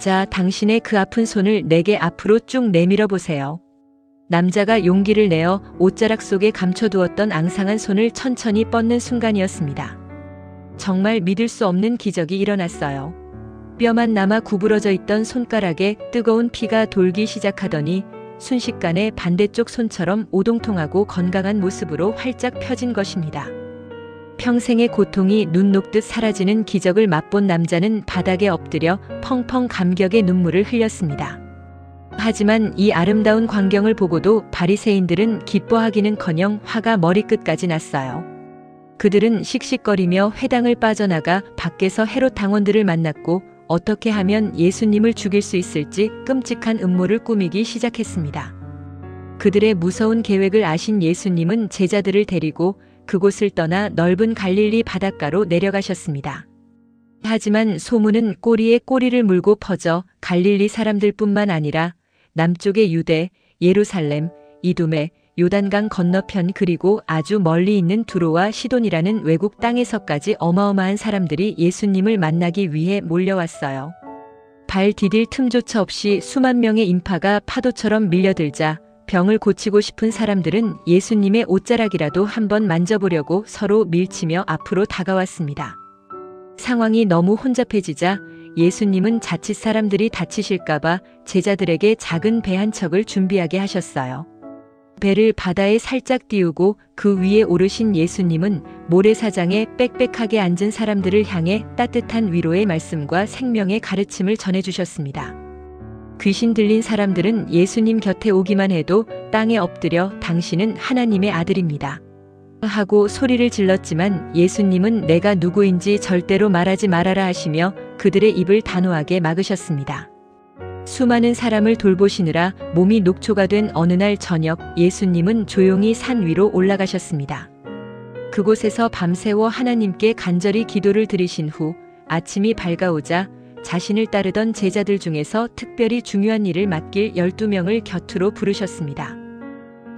자, 당신의 그 아픈 손을 내게 앞으로 쭉 내밀어 보세요. 남자가 용기를 내어 옷자락 속에 감춰두었던 앙상한 손을 천천히 뻗는 순간이었습니다. 정말 믿을 수 없는 기적이 일어났어요. 뼈만 남아 구부러져 있던 손가락에 뜨거운 피가 돌기 시작하더니 순식간에 반대쪽 손처럼 오동통하고 건강한 모습으로 활짝 펴진 것입니다. 평생의 고통이 눈 녹듯 사라지는 기적을 맛본 남자는 바닥에 엎드려 펑펑 감격의 눈물을 흘렸습니다. 하지만 이 아름다운 광경을 보고도 바리새인들은 기뻐하기는커녕 화가 머리끝까지 났어요. 그들은 씩씩거리며 회당을 빠져나가 밖에서 헤롯 당원들을 만났고 어떻게 하면 예수님을 죽일 수 있을지 끔찍한 음모를 꾸미기 시작했습니다. 그들의 무서운 계획을 아신 예수님은 제자들을 데리고 그곳을 떠나 넓은 갈릴리 바닷가로 내려가셨습니다. 하지만 소문은 꼬리에 꼬리를 물고 퍼져 갈릴리 사람들뿐만 아니라 남쪽의 유대, 예루살렘, 이두메, 요단강 건너편 그리고 아주 멀리 있는 두로와 시돈이라는 외국 땅에서까지 어마어마한 사람들이 예수님을 만나기 위해 몰려왔어요. 발 디딜 틈조차 없이 수만 명의 인파가 파도처럼 밀려들자 병을 고치고 싶은 사람들은 예수님의 옷자락이라도 한번 만져보려고 서로 밀치며 앞으로 다가왔습니다. 상황이 너무 혼잡해지자 예수님은 자칫 사람들이 다치실까봐 제자들에게 작은 배 한 척을 준비하게 하셨어요. 배를 바다에 살짝 띄우고 그 위에 오르신 예수님은 모래사장에 빽빽하게 앉은 사람들을 향해 따뜻한 위로의 말씀과 생명의 가르침을 전해주셨습니다. 귀신 들린 사람들은 예수님 곁에 오기만 해도 땅에 엎드려 당신은 하나님의 아들입니다 하고 소리를 질렀지만 예수님은 내가 누구인지 절대로 말하지 말아라 하시며 그들의 입을 단호하게 막으셨습니다. 수많은 사람을 돌보시느라 몸이 녹초가 된 어느 날 저녁 예수님은 조용히 산 위로 올라가셨습니다. 그곳에서 밤새워 하나님께 간절히 기도를 드리신 후 아침이 밝아오자 자신을 따르던 제자들 중에서 특별히 중요한 일을 맡길 12명을 곁으로 부르셨습니다.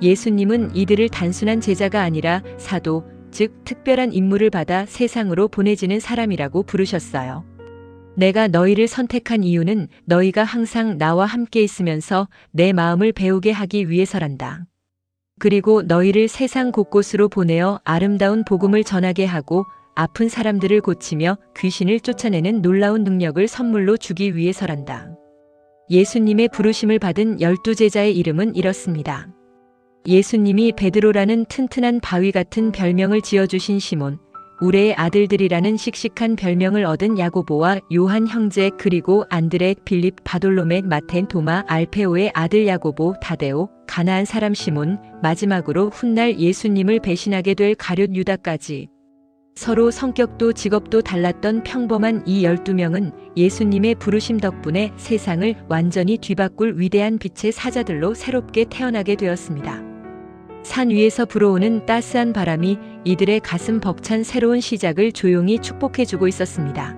예수님은 이들을 단순한 제자가 아니라 사도, 즉 특별한 임무를 받아 세상으로 보내지는 사람이라고 부르셨어요. 내가 너희를 선택한 이유는 너희가 항상 나와 함께 있으면서 내 마음을 배우게 하기 위해서란다. 그리고 너희를 세상 곳곳으로 보내어 아름다운 복음을 전하게 하고 아픈 사람들을 고치며 귀신을 쫓아내는 놀라운 능력을 선물로 주기 위해서란다. 예수님의 부르심을 받은 12제자의 이름은 이렇습니다. 예수님이 베드로라는 튼튼한 바위 같은 별명을 지어주신 시몬, 우레의 아들들이라는 씩씩한 별명을 얻은 야고보와 요한 형제 그리고 안드레, 빌립, 바돌로메, 마텐, 도마, 알페오의 아들 야고보, 타데오, 가나안 사람 시몬, 마지막으로 훗날 예수님을 배신하게 될 가룟 유다까지. 서로 성격도 직업도 달랐던 평범한 이 12명은 예수님의 부르심 덕분에 세상을 완전히 뒤바꿀 위대한 빛의 사자들로 새롭게 태어나게 되었습니다. 산 위에서 불어오는 따스한 바람이 이들의 가슴 벅찬 새로운 시작을 조용히 축복해주고 있었습니다.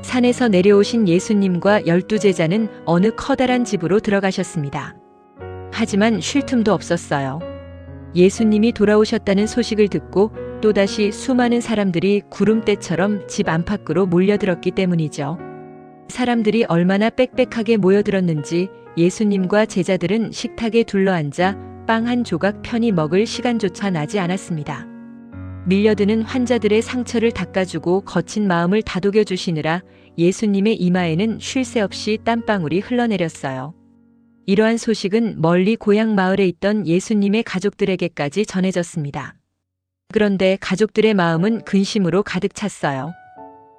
산에서 내려오신 예수님과 12제자는 어느 커다란 집으로 들어가셨습니다. 하지만 쉴 틈도 없었어요. 예수님이 돌아오셨다는 소식을 듣고 또다시 수많은 사람들이 구름대처럼 집 안팎으로 몰려들었기 때문이죠. 사람들이 얼마나 빽빽하게 모여들었는지 예수님과 제자들은 식탁에 둘러앉아 빵 한 조각 편히 먹을 시간조차 나지 않았습니다. 밀려드는 환자들의 상처를 닦아주고 거친 마음을 다독여 주시느라 예수님의 이마에는 쉴 새 없이 땀방울이 흘러내렸어요. 이러한 소식은 멀리 고향 마을에 있던 예수님의 가족들에게까지 전해졌습니다. 그런데 가족들의 마음은 근심으로 가득 찼어요.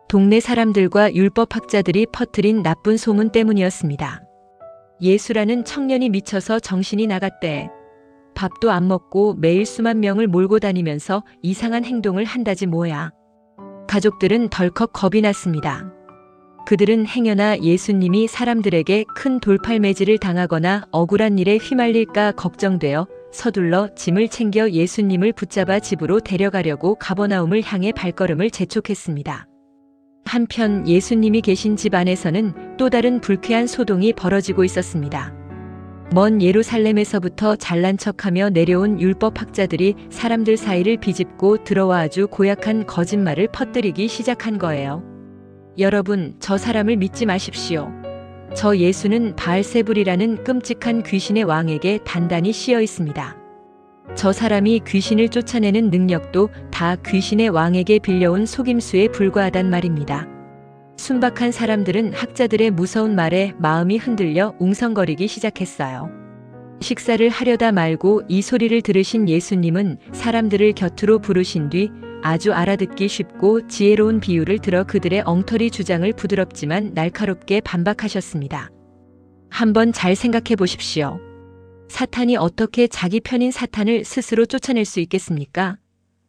동네 사람들과 율법학자들이 퍼뜨린 나쁜 소문 때문이었습니다. 예수라는 청년이 미쳐서 정신이 나갔대. 밥도 안 먹고 매일 수만 명을 몰고 다니면서 이상한 행동을 한다지 뭐야. 가족들은 덜컥 겁이 났습니다. 그들은 행여나 예수님이 사람들에게 큰 돌팔매질을 당하거나 억울한 일에 휘말릴까 걱정되어 서둘러 짐을 챙겨 예수님을 붙잡아 집으로 데려가려고 가버나움을 향해 발걸음을 재촉했습니다. 한편 예수님이 계신 집 안에서는 또 다른 불쾌한 소동이 벌어지고 있었습니다. 먼 예루살렘에서부터 잘난 척하며 내려온 율법학자들이 사람들 사이를 비집고 들어와 아주 고약한 거짓말을 퍼뜨리기 시작한 거예요. 여러분, 저 사람을 믿지 마십시오. 저 예수는 바알세불이라는 끔찍한 귀신의 왕에게 단단히 씌어 있습니다. 저 사람이 귀신을 쫓아내는 능력도 다 귀신의 왕에게 빌려온 속임수에 불과하단 말입니다. 순박한 사람들은 학자들의 무서운 말에 마음이 흔들려 웅성거리기 시작했어요. 식사를 하려다 말고 이 소리를 들으신 예수님은 사람들을 곁으로 부르신 뒤 아주 알아듣기 쉽고 지혜로운 비유를 들어 그들의 엉터리 주장을 부드럽지만 날카롭게 반박하셨습니다. 한번 잘 생각해 보십시오. 사탄이 어떻게 자기 편인 사탄을 스스로 쫓아낼 수 있겠습니까?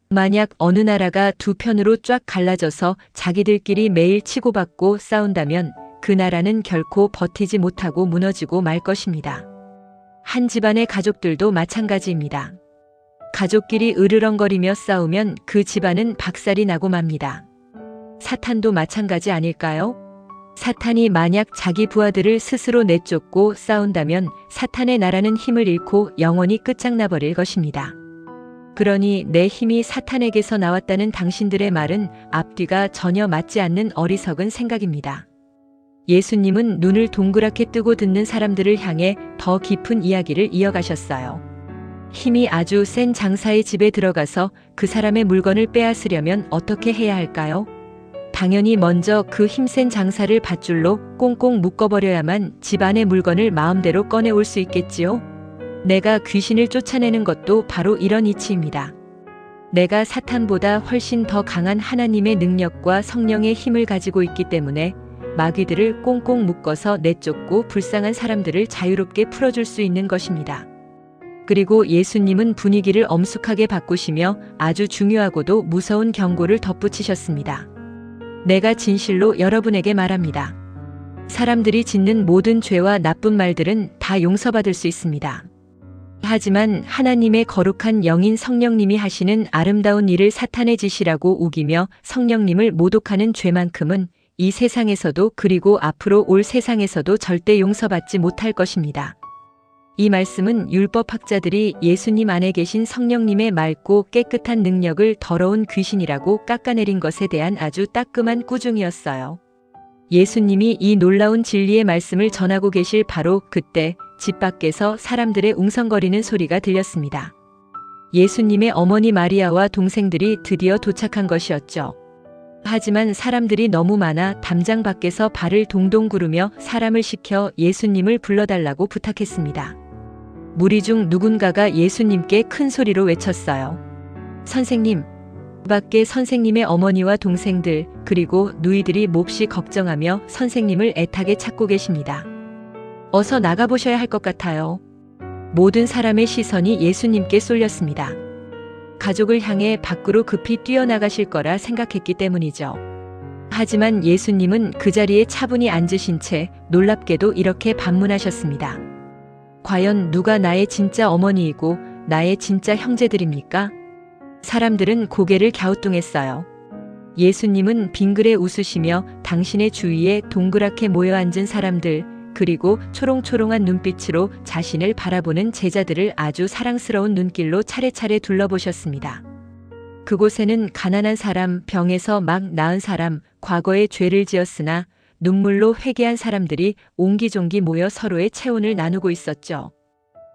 만약 어느 나라가 두 편으로 쫙 갈라져서 자기들끼리 매일 치고받고 싸운다면 그 나라는 결코 버티지 못하고 무너지고 말 것입니다. 한 집안의 가족들도 마찬가지입니다. 가족끼리 으르렁거리며 싸우면 그 집안은 박살이 나고 맙니다. 사탄도 마찬가지 아닐까요? 사탄이 만약 자기 부하들을 스스로 내쫓고 싸운다면 사탄의 나라는 힘을 잃고 영원히 끝장나버릴 것입니다. 그러니 내 힘이 사탄에게서 나왔다는 당신들의 말은 앞뒤가 전혀 맞지 않는 어리석은 생각입니다. 예수님은 눈을 동그랗게 뜨고 듣는 사람들을 향해 더 깊은 이야기를 이어가셨어요. 힘이 아주 센 장사의 집에 들어가서 그 사람의 물건을 빼앗으려면 어떻게 해야 할까요? 당연히 먼저 그 힘센 장사를 밧줄로 꽁꽁 묶어버려야만 집안의 물건을 마음대로 꺼내올 수 있겠지요? 내가 귀신을 쫓아내는 것도 바로 이런 이치입니다. 내가 사탄보다 훨씬 더 강한 하나님의 능력과 성령의 힘을 가지고 있기 때문에 마귀들을 꽁꽁 묶어서 내쫓고 불쌍한 사람들을 자유롭게 풀어줄 수 있는 것입니다. 그리고 예수님은 분위기를 엄숙하게 바꾸시며 아주 중요하고도 무서운 경고를 덧붙이셨습니다. 내가 진실로 여러분에게 말합니다. 사람들이 짓는 모든 죄와 나쁜 말들은 다 용서받을 수 있습니다. 하지만 하나님의 거룩한 영인 성령님이 하시는 아름다운 일을 사탄의 짓이라고 우기며 성령님을 모독하는 죄만큼은 이 세상에서도 그리고 앞으로 올 세상에서도 절대 용서받지 못할 것입니다. 이 말씀은 율법학자들이 예수님 안에 계신 성령님의 맑고 깨끗한 능력을 더러운 귀신이라고 깎아내린 것에 대한 아주 따끔한 꾸중이었어요. 예수님이 이 놀라운 진리의 말씀을 전하고 계실 바로 그때 집 밖에서 사람들의 웅성거리는 소리가 들렸습니다. 예수님의 어머니 마리아와 동생들이 드디어 도착한 것이었죠. 하지만 사람들이 너무 많아 담장 밖에서 발을 동동 구르며 사람을 시켜 예수님을 불러달라고 부탁했습니다. 무리 중 누군가가 예수님께 큰 소리로 외쳤어요. 선생님, 밖에 선생님의 어머니와 동생들 그리고 누이들이 몹시 걱정하며 선생님을 애타게 찾고 계십니다. 어서 나가보셔야 할 것 같아요. 모든 사람의 시선이 예수님께 쏠렸습니다. 가족을 향해 밖으로 급히 뛰어나가실 거라 생각했기 때문이죠. 하지만 예수님은 그 자리에 차분히 앉으신 채 놀랍게도 이렇게 반문하셨습니다. 과연 누가 나의 진짜 어머니이고 나의 진짜 형제들입니까? 사람들은 고개를 갸우뚱했어요. 예수님은 빙그레 웃으시며 당신의 주위에 동그랗게 모여 앉은 사람들 그리고 초롱초롱한 눈빛으로 자신을 바라보는 제자들을 아주 사랑스러운 눈길로 차례차례 둘러보셨습니다. 그곳에는 가난한 사람, 병에서 막 나은 사람, 과거에 죄를 지었으나 눈물로 회개한 사람들이 옹기종기 모여 서로의 체온을 나누고 있었죠.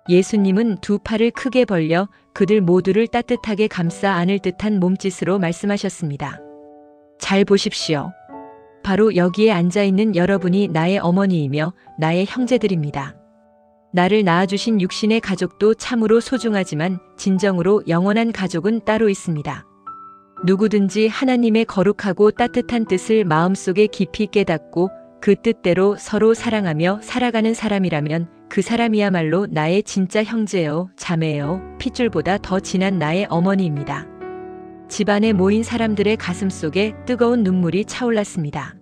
예수님은 두 팔을 크게 벌려 그들 모두를 따뜻하게 감싸 안을 듯한 몸짓으로 말씀하셨습니다. 잘 보십시오. 바로 여기에 앉아있는 여러분이 나의 어머니이며 나의 형제들입니다. 나를 낳아주신 육신의 가족도 참으로 소중하지만 진정으로 영원한 가족은 따로 있습니다. 누구든지 하나님의 거룩하고 따뜻한 뜻을 마음속에 깊이 깨닫고 그 뜻대로 서로 사랑하며 살아가는 사람이라면 그 사람이야말로 나의 진짜 형제요, 자매요, 핏줄보다 더 진한 나의 어머니입니다. 집안에 모인 사람들의 가슴 속에 뜨거운 눈물이 차올랐습니다.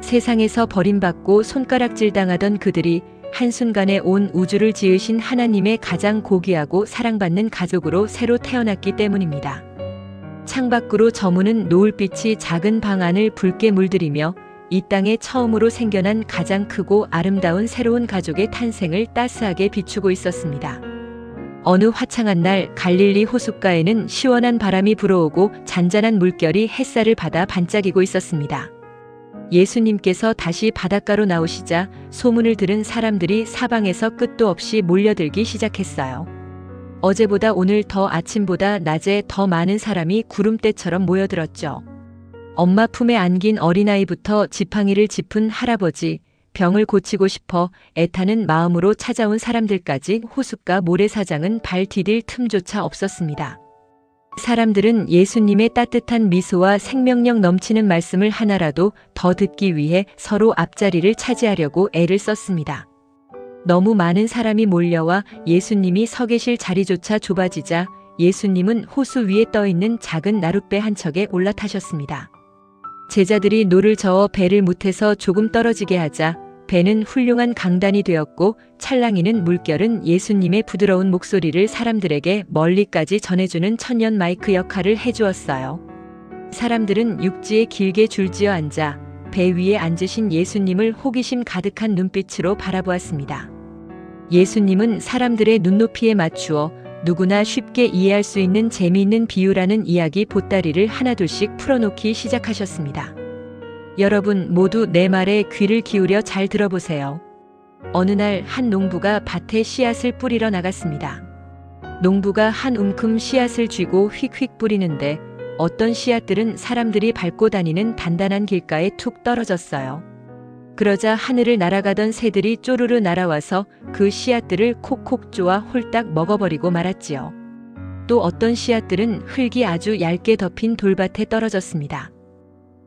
세상에서 버림받고 손가락질당하던 그들이 한순간에 온 우주를 지으신 하나님의 가장 고귀하고 사랑받는 가족으로 새로 태어났기 때문입니다. 창밖으로 저무는 노을빛이 작은 방 안을 붉게 물들이며 이 땅에 처음으로 생겨난 가장 크고 아름다운 새로운 가족의 탄생을 따스하게 비추고 있었습니다. 어느 화창한 날 갈릴리 호숫가에는 시원한 바람이 불어오고 잔잔한 물결이 햇살을 받아 반짝이고 있었습니다. 예수님께서 다시 바닷가로 나오시자 소문을 들은 사람들이 사방에서 끝도 없이 몰려들기 시작했어요. 어제보다 오늘 더 아침보다 낮에 더 많은 사람이 구름대처럼 모여들었죠. 엄마 품에 안긴 어린아이부터 지팡이를 짚은 할아버지, 병을 고치고 싶어 애타는 마음으로 찾아온 사람들까지 호숫가 모래사장은 발 디딜 틈조차 없었습니다. 사람들은 예수님의 따뜻한 미소와 생명력 넘치는 말씀을 하나라도 더 듣기 위해 서로 앞자리를 차지하려고 애를 썼습니다. 너무 많은 사람이 몰려와 예수님이 서 계실 자리조차 좁아지자 예수님은 호수 위에 떠 있는 작은 나룻배 한 척에 올라타셨습니다. 제자들이 노를 저어 배를 못해서 조금 떨어지게 하자 배는 훌륭한 강단이 되었고 찰랑이는 물결은 예수님의 부드러운 목소리를 사람들에게 멀리까지 전해주는 천연 마이크 역할을 해주었어요. 사람들은 육지에 길게 줄지어 앉아 배 위에 앉으신 예수님을 호기심 가득한 눈빛으로 바라보았습니다. 예수님은 사람들의 눈높이에 맞추어 누구나 쉽게 이해할 수 있는 재미있는 비유라는 이야기 보따리를 하나둘씩 풀어놓기 시작하셨습니다. 여러분 모두 내 말에 귀를 기울여 잘 들어보세요. 어느 날 한 농부가 밭에 씨앗을 뿌리러 나갔습니다. 농부가 한 움큼 씨앗을 쥐고 휙휙 뿌리는데 어떤 씨앗들은 사람들이 밟고 다니는 단단한 길가에 툭 떨어졌어요. 그러자 하늘을 날아가던 새들이 쪼르르 날아와서 그 씨앗들을 콕콕 쪼아 홀딱 먹어버리고 말았지요. 또 어떤 씨앗들은 흙이 아주 얇게 덮인 돌밭에 떨어졌습니다.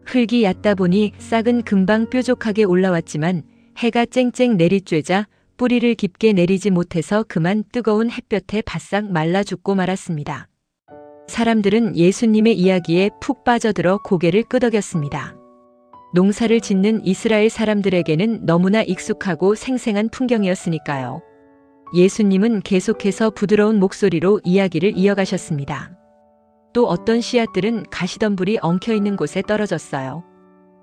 흙이 얕다 보니 싹은 금방 뾰족하게 올라왔지만 해가 쨍쨍 내리쬐자 뿌리를 깊게 내리지 못해서 그만 뜨거운 햇볕에 바싹 말라 죽고 말았습니다. 사람들은 예수님의 이야기에 푹 빠져들어 고개를 끄덕였습니다. 농사를 짓는 이스라엘 사람들에게는 너무나 익숙하고 생생한 풍경이었으니까요. 예수님은 계속해서 부드러운 목소리로 이야기를 이어가셨습니다. 또 어떤 씨앗들은 가시덤불이 엉켜있는 곳에 떨어졌어요.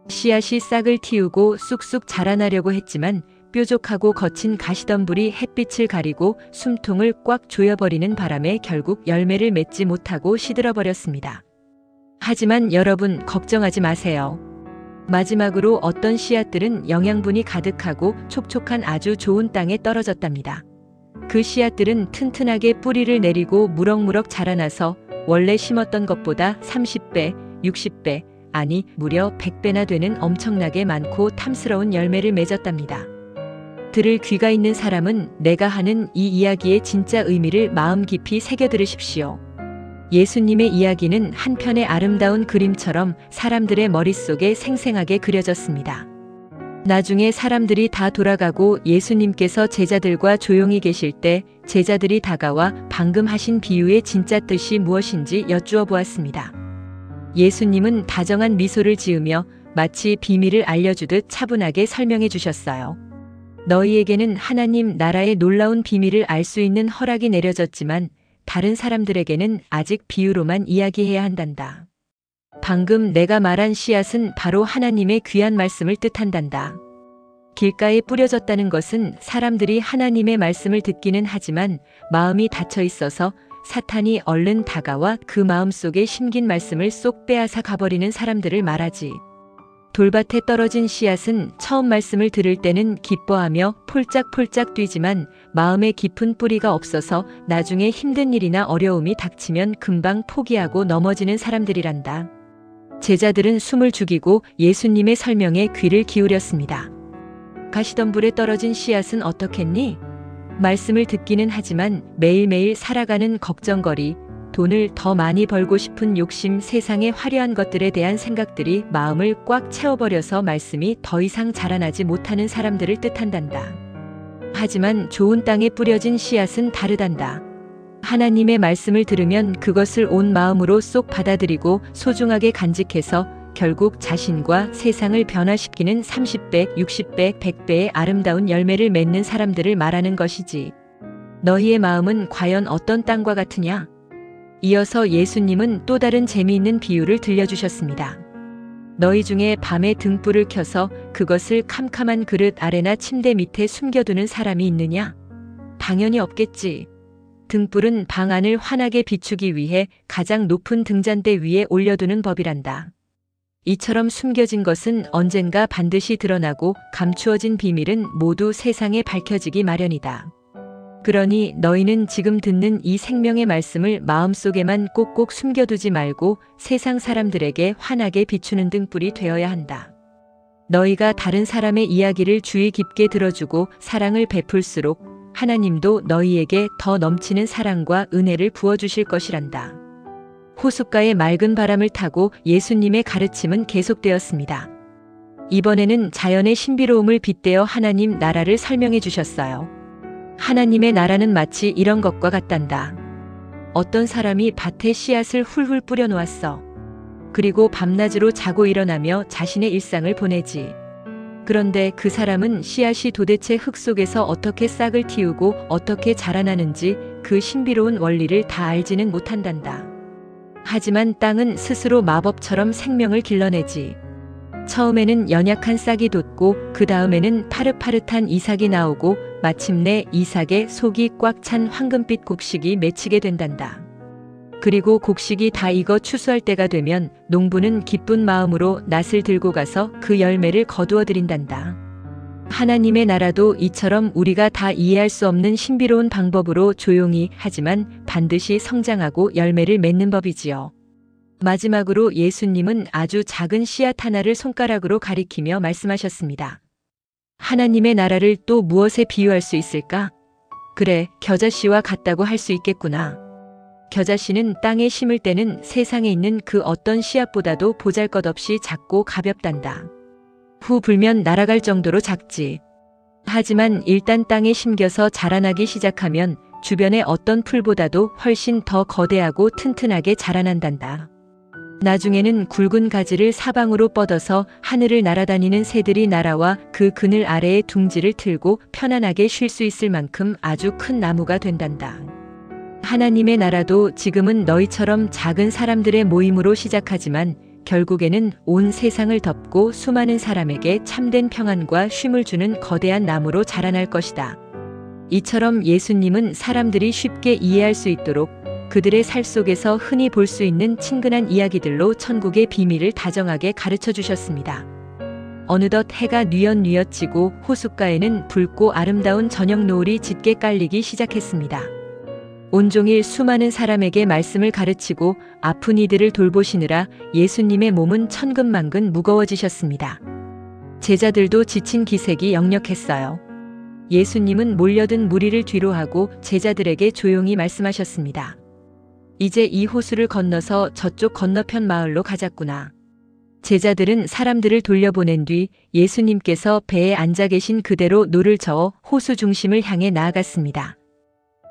씨앗이 싹을 틔우고 쑥쑥 자라나려고 했지만 뾰족하고 거친 가시덤불이 햇빛을 가리고 숨통을 꽉 조여버리는 바람에 결국 열매를 맺지 못하고 시들어버렸습니다. 하지만 여러분 걱정하지 마세요. 마지막으로 어떤 씨앗들은 영양분이 가득하고 촉촉한 아주 좋은 땅에 떨어졌답니다. 그 씨앗들은 튼튼하게 뿌리를 내리고 무럭무럭 자라나서 원래 심었던 것보다 30배, 60배, 아니 무려 100배나 되는 엄청나게 많고 탐스러운 열매를 맺었답니다. 들을 귀가 있는 사람은 내가 하는 이 이야기의 진짜 의미를 마음 깊이 새겨 들으십시오. 예수님의 이야기는 한편의 아름다운 그림처럼 사람들의 머릿속에 생생하게 그려졌습니다. 나중에 사람들이 다 돌아가고 예수님께서 제자들과 조용히 계실 때 제자들이 다가와 방금 하신 비유의 진짜 뜻이 무엇인지 여쭈어 보았습니다. 예수님은 다정한 미소를 지으며 마치 비밀을 알려주듯 차분하게 설명해 주셨어요. 너희에게는 하나님 나라의 놀라운 비밀을 알 수 있는 허락이 내려졌지만 다른 사람들에게는 아직 비유로만 이야기해야 한단다. 방금 내가 말한 씨앗은 바로 하나님의 귀한 말씀을 뜻한단다. 길가에 뿌려졌다는 것은 사람들이 하나님의 말씀을 듣기는 하지만 마음이 닫혀 있어서 사탄이 얼른 다가와 그 마음속에 심긴 말씀을 쏙 빼앗아 가버리는 사람들을 말하지. 돌밭에 떨어진 씨앗은 처음 말씀을 들을 때는 기뻐하며 폴짝폴짝 뛰지만 마음에 깊은 뿌리가 없어서 나중에 힘든 일이나 어려움이 닥치면 금방 포기하고 넘어지는 사람들이란다. 제자들은 숨을 죽이고 예수님의 설명에 귀를 기울였습니다. 가시덤불에 떨어진 씨앗은 어떻겠니? 말씀을 듣기는 하지만 매일매일 살아가는 걱정거리, 돈을 더 많이 벌고 싶은 욕심, 세상의 화려한 것들에 대한 생각들이 마음을 꽉 채워버려서 말씀이 더 이상 자라나지 못하는 사람들을 뜻한단다. 하지만 좋은 땅에 뿌려진 씨앗은 다르단다. 하나님의 말씀을 들으면 그것을 온 마음으로 쏙 받아들이고 소중하게 간직해서 결국 자신과 세상을 변화시키는 30배, 60배, 100배의 아름다운 열매를 맺는 사람들을 말하는 것이지. 너희의 마음은 과연 어떤 땅과 같으냐? 이어서 예수님은 또 다른 재미있는 비유를 들려주셨습니다. 너희 중에 밤에 등불을 켜서 그것을 캄캄한 그릇 아래나 침대 밑에 숨겨두는 사람이 있느냐? 당연히 없겠지. 등불은 방 안을 환하게 비추기 위해 가장 높은 등잔대 위에 올려두는 법이란다. 이처럼 숨겨진 것은 언젠가 반드시 드러나고 감추어진 비밀은 모두 세상에 밝혀지기 마련이다. 그러니 너희는 지금 듣는 이 생명의 말씀을 마음속에만 꼭꼭 숨겨두지 말고 세상 사람들에게 환하게 비추는 등불이 되어야 한다. 너희가 다른 사람의 이야기를 주의 깊게 들어주고 사랑을 베풀수록 하나님도 너희에게 더 넘치는 사랑과 은혜를 부어주실 것이란다. 호숫가의 맑은 바람을 타고 예수님의 가르침은 계속되었습니다. 이번에는 자연의 신비로움을 빗대어 하나님 나라를 설명해 주셨어요. 하나님의 나라는 마치 이런 것과 같단다. 어떤 사람이 밭에 씨앗을 훌훌 뿌려 놓았어. 그리고 밤낮으로 자고 일어나며 자신의 일상을 보내지. 그런데 그 사람은 씨앗이 도대체 흙 속에서 어떻게 싹을 틔우고 어떻게 자라나는지 그 신비로운 원리를 다 알지는 못한단다. 하지만 땅은 스스로 마법처럼 생명을 길러내지. 처음에는 연약한 싹이 돋고 그 다음에는 파릇파릇한 이삭이 나오고 마침내 이삭의 속이 꽉 찬 황금빛 곡식이 맺히게 된단다. 그리고 곡식이 다 익어 추수할 때가 되면 농부는 기쁜 마음으로 낫을 들고 가서 그 열매를 거두어 드린단다. 하나님의 나라도 이처럼 우리가 다 이해할 수 없는 신비로운 방법으로 조용히 하지만 반드시 성장하고 열매를 맺는 법이지요. 마지막으로 예수님은 아주 작은 씨앗 하나를 손가락으로 가리키며 말씀하셨습니다. 하나님의 나라를 또 무엇에 비유할 수 있을까? 그래, 겨자씨와 같다고 할 수 있겠구나. 겨자씨는 땅에 심을 때는 세상에 있는 그 어떤 씨앗보다도 보잘것없이 작고 가볍단다. 후 불면 날아갈 정도로 작지. 하지만 일단 땅에 심겨서 자라나기 시작하면 주변의 어떤 풀보다도 훨씬 더 거대하고 튼튼하게 자라난단다. 나중에는 굵은 가지를 사방으로 뻗어서 하늘을 날아다니는 새들이 날아와 그 그늘 아래에 둥지를 틀고 편안하게 쉴 수 있을 만큼 아주 큰 나무가 된단다. 하나님의 나라도 지금은 너희처럼 작은 사람들의 모임으로 시작하지만 결국에는 온 세상을 덮고 수많은 사람에게 참된 평안과 쉼을 주는 거대한 나무로 자라날 것이다. 이처럼 예수님은 사람들이 쉽게 이해할 수 있도록 그들의 살 속에서 흔히 볼 수 있는 친근한 이야기들로 천국의 비밀을 다정하게 가르쳐 주셨습니다. 어느덧 해가 뉘엿뉘엿 지고 호숫가에는 붉고 아름다운 저녁 노을이 짙게 깔리기 시작했습니다. 온종일 수많은 사람에게 말씀을 가르치고 아픈 이들을 돌보시느라 예수님의 몸은 천근만근 무거워지셨습니다. 제자들도 지친 기색이 역력했어요. 예수님은 몰려든 무리를 뒤로 하고 제자들에게 조용히 말씀하셨습니다. 이제 이 호수를 건너서 저쪽 건너편 마을로 가자꾸나. 제자들은 사람들을 돌려보낸 뒤 예수님께서 배에 앉아 계신 그대로 노를 저어 호수 중심을 향해 나아갔습니다.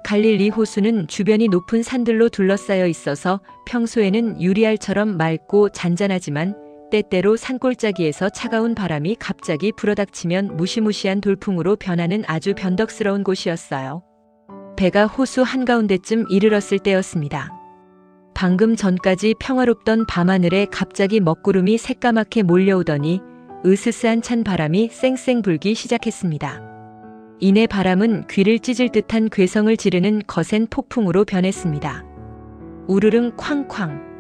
갈릴리 호수는 주변이 높은 산들로 둘러싸여 있어서 평소에는 유리알처럼 맑고 잔잔하지만 때때로 산골짜기에서 차가운 바람이 갑자기 불어닥치면 무시무시한 돌풍으로 변하는 아주 변덕스러운 곳이었어요. 배가 호수 한가운데쯤 이르렀을 때였습니다. 방금 전까지 평화롭던 밤하늘에 갑자기 먹구름이 새까맣게 몰려오더니 으스스한 찬 바람이 쌩쌩 불기 시작했습니다. 이내 바람은 귀를 찢을 듯한 괴성을 지르는 거센 폭풍으로 변했습니다. 우르릉 쾅쾅.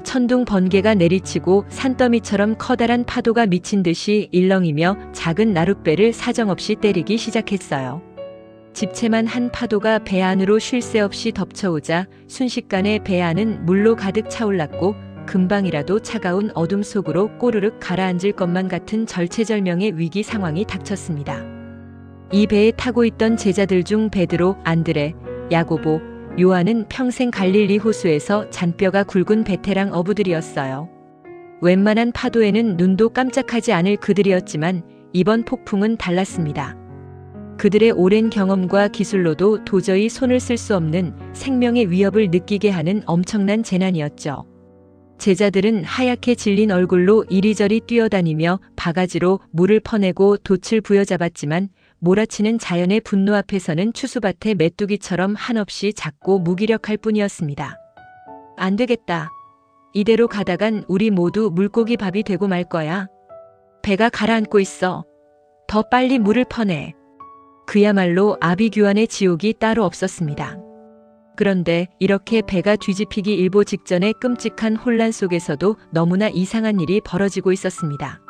천둥 번개가 내리치고 산더미처럼 커다란 파도가 미친 듯이 일렁이며 작은 나룻배를 사정없이 때리기 시작했어요. 집채만 한 파도가 배 안으로 쉴 새 없이 덮쳐오자 순식간에 배 안은 물로 가득 차올랐고 금방이라도 차가운 어둠 속으로 꼬르륵 가라앉을 것만 같은 절체절명의 위기 상황이 닥쳤습니다. 이 배에 타고 있던 제자들 중 베드로, 안드레, 야고보, 요한은 평생 갈릴리 호수에서 잔뼈가 굵은 베테랑 어부들이었어요. 웬만한 파도에는 눈도 깜짝하지 않을 그들이었지만 이번 폭풍은 달랐습니다. 그들의 오랜 경험과 기술로도 도저히 손을 쓸 수 없는 생명의 위협을 느끼게 하는 엄청난 재난이었죠. 제자들은 하얗게 질린 얼굴로 이리저리 뛰어다니며 바가지로 물을 퍼내고 돛을 부여잡았지만 몰아치는 자연의 분노 앞에서는 추수밭의 메뚜기처럼 한없이 작고 무기력할 뿐이었습니다. 안 되겠다. 이대로 가다간 우리 모두 물고기 밥이 되고 말 거야. 배가 가라앉고 있어. 더 빨리 물을 퍼내. 그야말로 아비규환의 지옥이 따로 없었습니다. 그런데 이렇게 배가 뒤집히기 일보 직전의 끔찍한 혼란 속에서도 너무나 이상한 일이 벌어지고 있었습니다.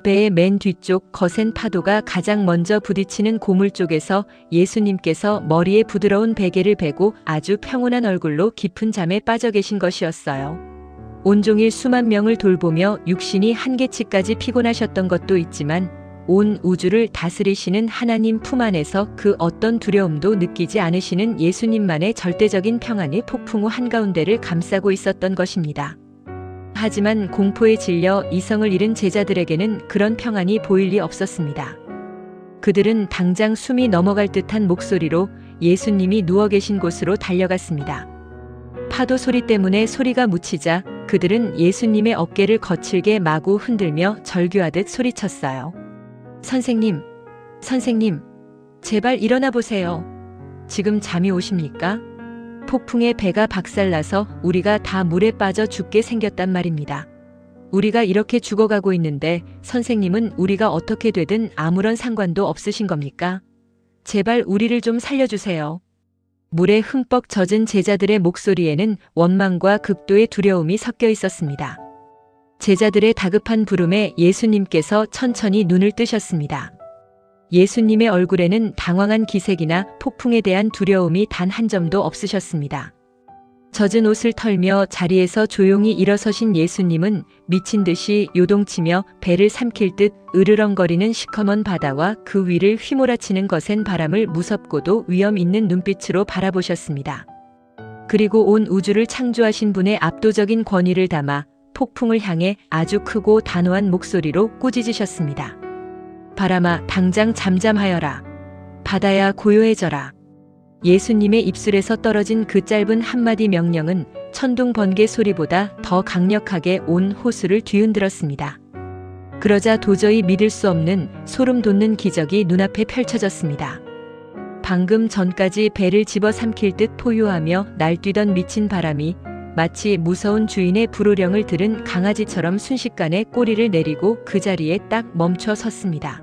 배의 맨 뒤쪽 거센 파도가 가장 먼저 부딪히는 고물 쪽에서 예수님께서 머리에 부드러운 베개를 베고 아주 평온한 얼굴로 깊은 잠에 빠져 계신 것이었어요. 온종일 수만 명을 돌보며 육신이 한계치까지 피곤하셨던 것도 있지만 온 우주를 다스리시는 하나님 품 안에서 그 어떤 두려움도 느끼지 않으시는 예수님만의 절대적인 평안이 폭풍 우 한가운데를 감싸고 있었던 것입니다. 하지만 공포에 질려 이성을 잃은 제자들에게는 그런 평안이 보일 리 없었습니다. 그들은 당장 숨이 넘어갈 듯한 목소리로 예수님이 누워 계신 곳으로 달려갔습니다. 파도 소리 때문에 소리가 묻히자 그들은 예수님의 어깨를 거칠게 마구 흔들며 절규하듯 소리쳤어요. 선생님, 선생님, 제발 일어나 보세요. 지금 잠이 오십니까? 폭풍에 배가 박살나서 우리가 다 물에 빠져 죽게 생겼단 말입니다. 우리가 이렇게 죽어가고 있는데 선생님은 우리가 어떻게 되든 아무런 상관도 없으신 겁니까? 제발 우리를 좀 살려주세요. 물에 흠뻑 젖은 제자들의 목소리에는 원망과 극도의 두려움이 섞여 있었습니다. 제자들의 다급한 부름에 예수님께서 천천히 눈을 뜨셨습니다. 예수님의 얼굴에는 당황한 기색이나 폭풍에 대한 두려움이 단 한 점도 없으셨습니다. 젖은 옷을 털며 자리에서 조용히 일어서신 예수님은 미친 듯이 요동치며 배를 삼킬 듯 으르렁거리는 시커먼 바다와 그 위를 휘몰아치는 거센 바람을 무섭고도 위험 있는 눈빛으로 바라보셨습니다. 그리고 온 우주를 창조하신 분의 압도적인 권위를 담아 폭풍을 향해 아주 크고 단호한 목소리로 꾸짖으셨습니다. 바람아, 당장 잠잠하여라. 바다야, 고요해져라. 예수님의 입술에서 떨어진 그 짧은 한마디 명령은 천둥 번개 소리보다 더 강력하게 온 호수를 뒤흔들었습니다. 그러자 도저히 믿을 수 없는 소름 돋는 기적이 눈앞에 펼쳐졌습니다. 방금 전까지 배를 집어삼킬 듯 포효하며 날뛰던 미친 바람이 마치 무서운 주인의 불호령을 들은 강아지처럼 순식간에 꼬리를 내리고 그 자리에 딱 멈춰 섰습니다.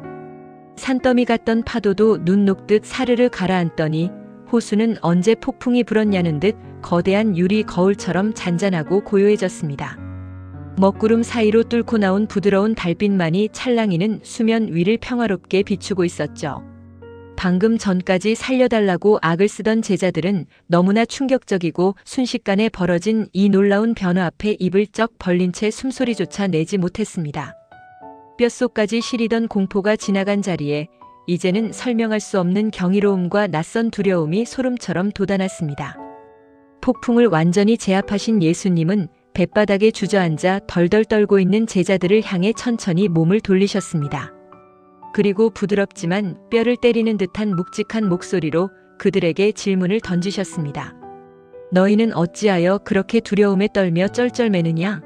산더미 같던 파도도 눈 녹듯 사르르 가라앉더니 호수는 언제 폭풍이 불었냐는 듯 거대한 유리 거울처럼 잔잔하고 고요해졌습니다. 먹구름 사이로 뚫고 나온 부드러운 달빛만이 찰랑이는 수면 위를 평화롭게 비추고 있었죠. 방금 전까지 살려달라고 악을 쓰던 제자들은 너무나 충격적이고 순식간에 벌어진 이 놀라운 변화 앞에 입을 쩍 벌린 채 숨소리조차 내지 못했습니다. 뼛속까지 시리던 공포가 지나간 자리에 이제는 설명할 수 없는 경이로움과 낯선 두려움이 소름처럼 돋아났습니다. 폭풍을 완전히 제압하신 예수님은 뱃바닥에 주저앉아 덜덜 떨고 있는 제자들을 향해 천천히 몸을 돌리셨습니다. 그리고 부드럽지만 뼈를 때리는 듯한 묵직한 목소리로 그들에게 질문을 던지셨습니다. 너희는 어찌하여 그렇게 두려움에 떨며 쩔쩔매느냐?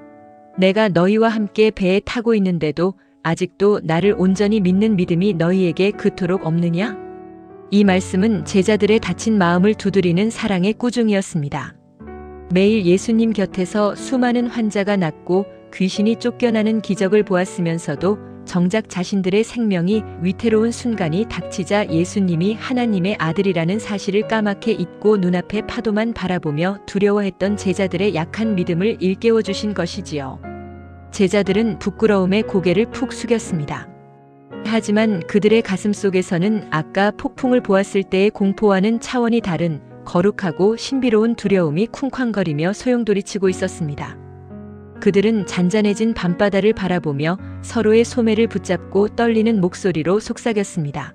내가 너희와 함께 배에 타고 있는데도 아직도 나를 온전히 믿는 믿음이 너희에게 그토록 없느냐? 이 말씀은 제자들의 다친 마음을 두드리는 사랑의 꾸중이었습니다. 매일 예수님 곁에서 수많은 환자가 낫고 귀신이 쫓겨나는 기적을 보았으면서도 정작 자신들의 생명이 위태로운 순간이 닥치자 예수님이 하나님의 아들이라는 사실을 까맣게 잊고 눈앞의 파도만 바라보며 두려워했던 제자들의 약한 믿음을 일깨워 주신 것이지요. 제자들은 부끄러움에 고개를 푹 숙였습니다. 하지만 그들의 가슴 속에서는 아까 폭풍을 보았을 때의 공포와는 차원이 다른 거룩하고 신비로운 두려움이 쿵쾅거리며 소용돌이치고 있었습니다. 그들은 잔잔해진 밤바다를 바라보며 서로의 소매를 붙잡고 떨리는 목소리로 속삭였습니다.